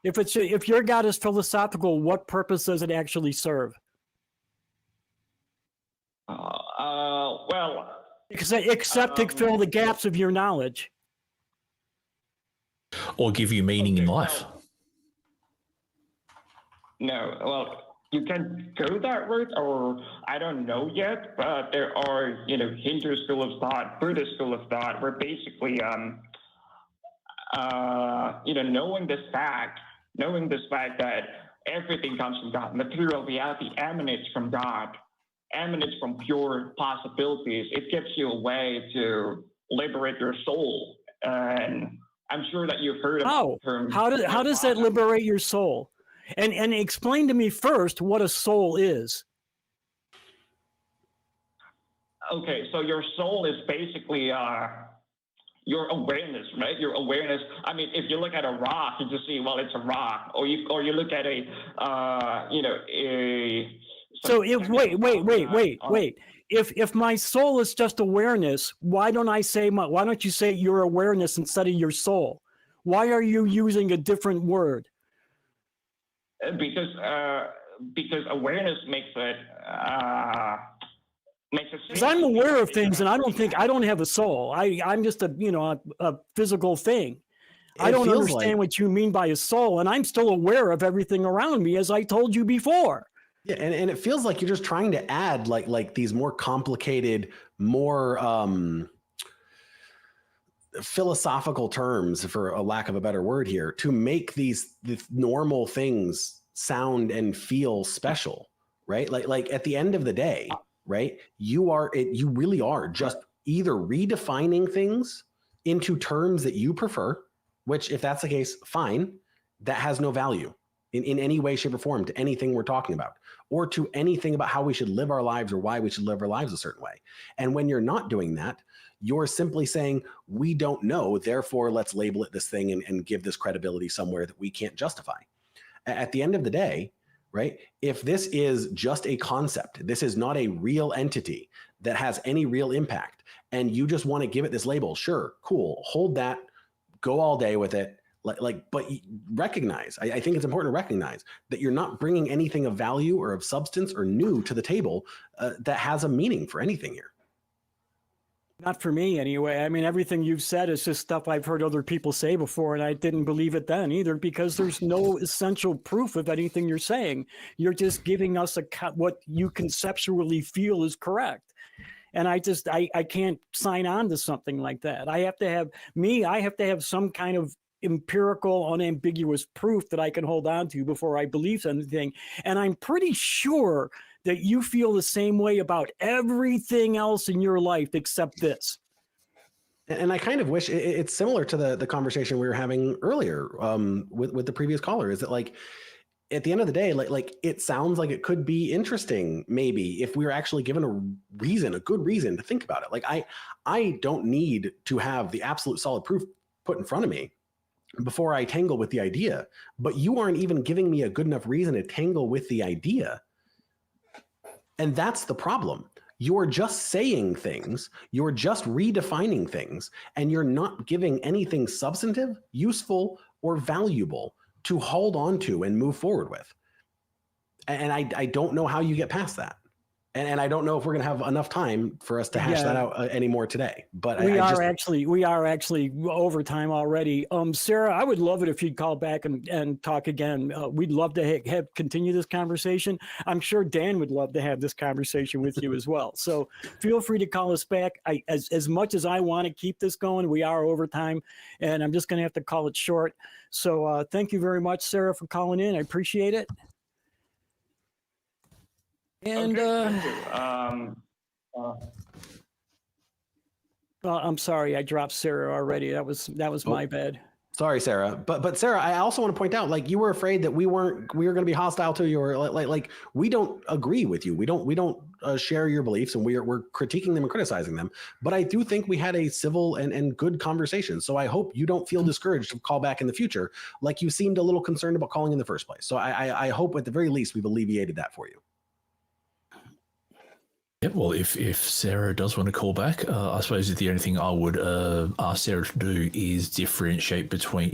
If your God is philosophical, what purpose does it actually serve? Except to fill the gaps of your knowledge. Or give you meaning in life. No, well, you can go that route, or I don't know yet, but there are, Hindu school of thought, Buddhist school of thought, where basically, knowing this fact that everything comes from God, material reality emanates from God, emanates from pure possibilities. It gives you a way to liberate your soul. And I'm sure that you've heard about the term. How does that liberate your soul? And explain to me first what a soul is. Okay, so your soul is basically your awareness, right? Your awareness. I mean, if you look at a rock, you just see, well, it's a rock. Or you look at So wait. If my soul is just awareness, why don't you say your awareness instead of your soul? Why are you using a different word? Because awareness makes it because I'm aware of things, and I don't have a soul. I'm just a physical thing. I don't understand what you mean by a soul, and I'm still aware of everything around me, as I told you before. Yeah, and it feels like you're just trying to add like these more complicated, more philosophical terms, for a lack of a better word here, to make these normal things sound and feel special, right? Like at the end of the day, right? You really are just either redefining things into terms that you prefer, which if that's the case, fine, that has no value in any way, shape, or form to anything we're talking about, or to anything about how we should live our lives or why we should live our lives a certain way. And when you're not doing that, you're simply saying, we don't know, therefore let's label it this thing and give this credibility somewhere that we can't justify. At the end of the day, right, if this is just a concept, this is not a real entity that has any real impact, and you just want to give it this label, sure, cool, hold that, go all day with it. But recognize, I think it's important to recognize that you're not bringing anything of value or of substance or new to the table that has a meaning for anything here. Not for me, anyway. I mean, everything you've said is just stuff I've heard other people say before, and I didn't believe it then either, because there's no essential proof of anything you're saying. You're just giving us what you conceptually feel is correct. And I can't sign on to something like that. I have to have some kind of empirical, unambiguous proof that I can hold on to before I believe something. And I'm pretty sure that you feel the same way about everything else in your life except this. And I kind of wish it's similar to the conversation we were having earlier with the previous caller, is that like, at the end of the day, like it sounds like it could be interesting, maybe, if we were actually given a good reason to think about it. Like I don't need to have the absolute solid proof put in front of me before I tangle with the idea, but you aren't even giving me a good enough reason to tangle with the idea. And that's the problem. You're just saying things, you're just redefining things, and you're not giving anything substantive, useful, or valuable to hold on to and move forward with. And I don't know how you get past that. And I don't know if we're going to have enough time for us to hash that out anymore today. But we are actually over time already. Sarah, I would love it if you'd call back and talk again. We'd love to continue this conversation. I'm sure Dan would love to have this conversation with you as well. So feel free to call us back. As much as I want to keep this going, we are over time, and I'm just going to have to call it short. So thank you very much, Sarah, for calling in. I appreciate it. And I'm sorry, I dropped Sarah already. That was my bad. Sorry, Sarah. But Sarah, I also want to point out, like, you were afraid that we were going to be hostile to you, or like we don't agree with you. We don't share your beliefs, and we're critiquing them and criticizing them. But I do think we had a civil and good conversation. So I hope you don't feel discouraged to call back in the future, like you seemed a little concerned about calling in the first place. So I hope at the very least we've alleviated that for you. Yeah, well, if Sarah does want to call back, I suppose the only thing I would ask Sarah to do is differentiate between,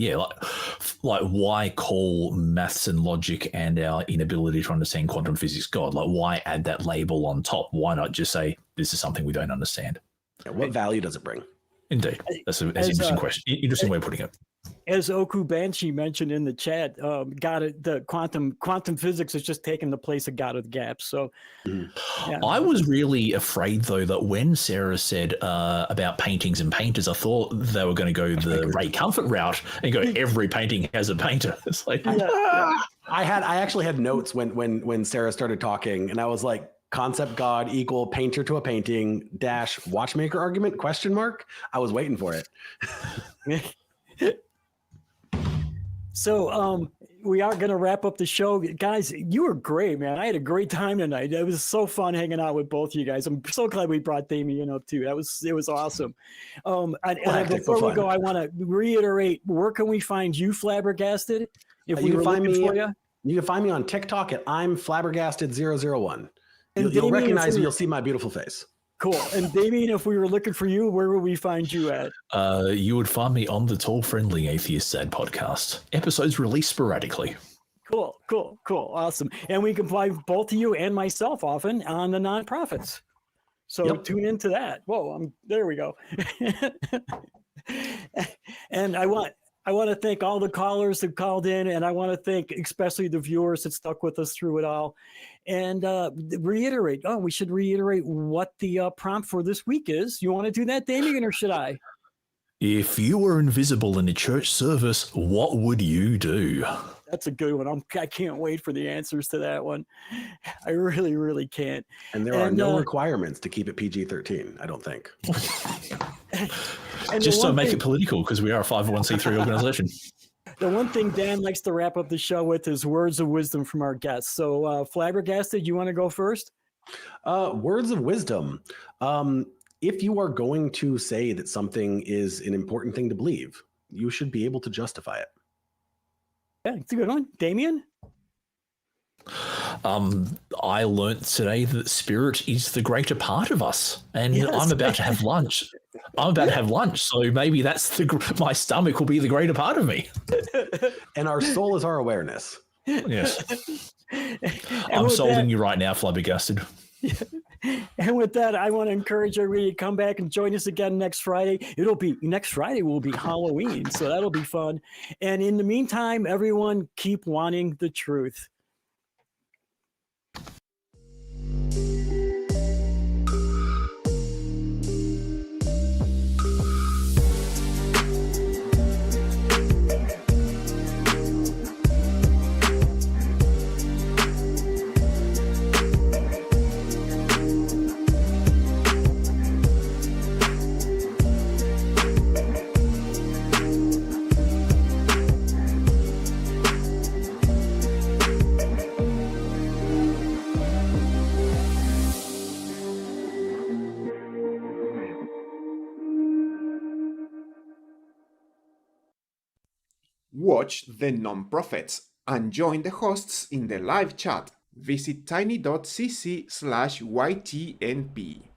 like why call maths and logic and our inability to understand quantum physics God? Like, why add that label on top? Why not just say this is something we don't understand? Yeah, what value does it bring? Indeed, that's an interesting question. Interesting way of putting it. As Oku Banshee mentioned in the chat, the quantum physics is just taking the place of God of the gaps. So, yeah. I was really afraid, though, that when Sarah said about paintings and painters, I thought they were going to go the Ray Comfort route and go, every painting has a painter. It's like, I actually had notes when Sarah started talking, and I was like, concept God equal painter to a painting - watchmaker argument ? I was waiting for it. So we are going to wrap up the show. Guys, you were great, man. I had a great time tonight. It was so fun hanging out with both of you guys. I'm so glad we brought Damien up too. It was awesome. Before we go, I want to reiterate, where can we find you, Flabbergasted? If we were looking for you? You can find me on TikTok at I'm Flabbergasted001. You'll recognize me. You'll see my beautiful face. Cool. And Damien, if we were looking for you, where would we find you at? You would find me on the Tall Friendly Atheist Sad podcast. Episodes released sporadically. Cool. Awesome. And we can find both of you and myself often on the nonprofits. So Tune into that. Whoa, there we go. And I want to thank all the callers that called in, and I want to thank especially the viewers that stuck with us through it all. And we should reiterate what the prompt for this week is. You want to do that, Damien, or should I? If you were invisible in a church service, what would you do? That's a good one. I can't wait for the answers to that one. I really, really can't. And there are no requirements to keep it PG-13, I don't think. Just don't make it political, because we are a 501c3 organization. The one thing Dan likes to wrap up the show with is words of wisdom from our guests. So Flabbergasted, you want to go first? Words of wisdom. If you are going to say that something is an important thing to believe, you should be able to justify it. Yeah, it's a good one. Damien? I learned today that spirit is the greater part of us, and yes. I'm about to have lunch. So maybe that's my stomach will be the greater part of me. And our soul is our awareness. Yes. I'm solving you right now, Flabbergasted. And with that, I want to encourage everybody to come back and join us again next Friday. Next Friday will be Halloween, so that'll be fun. And in the meantime, everyone keep wanting the truth. Watch the non-profits and join the hosts in the live chat. Visit tiny.cc/YTNP.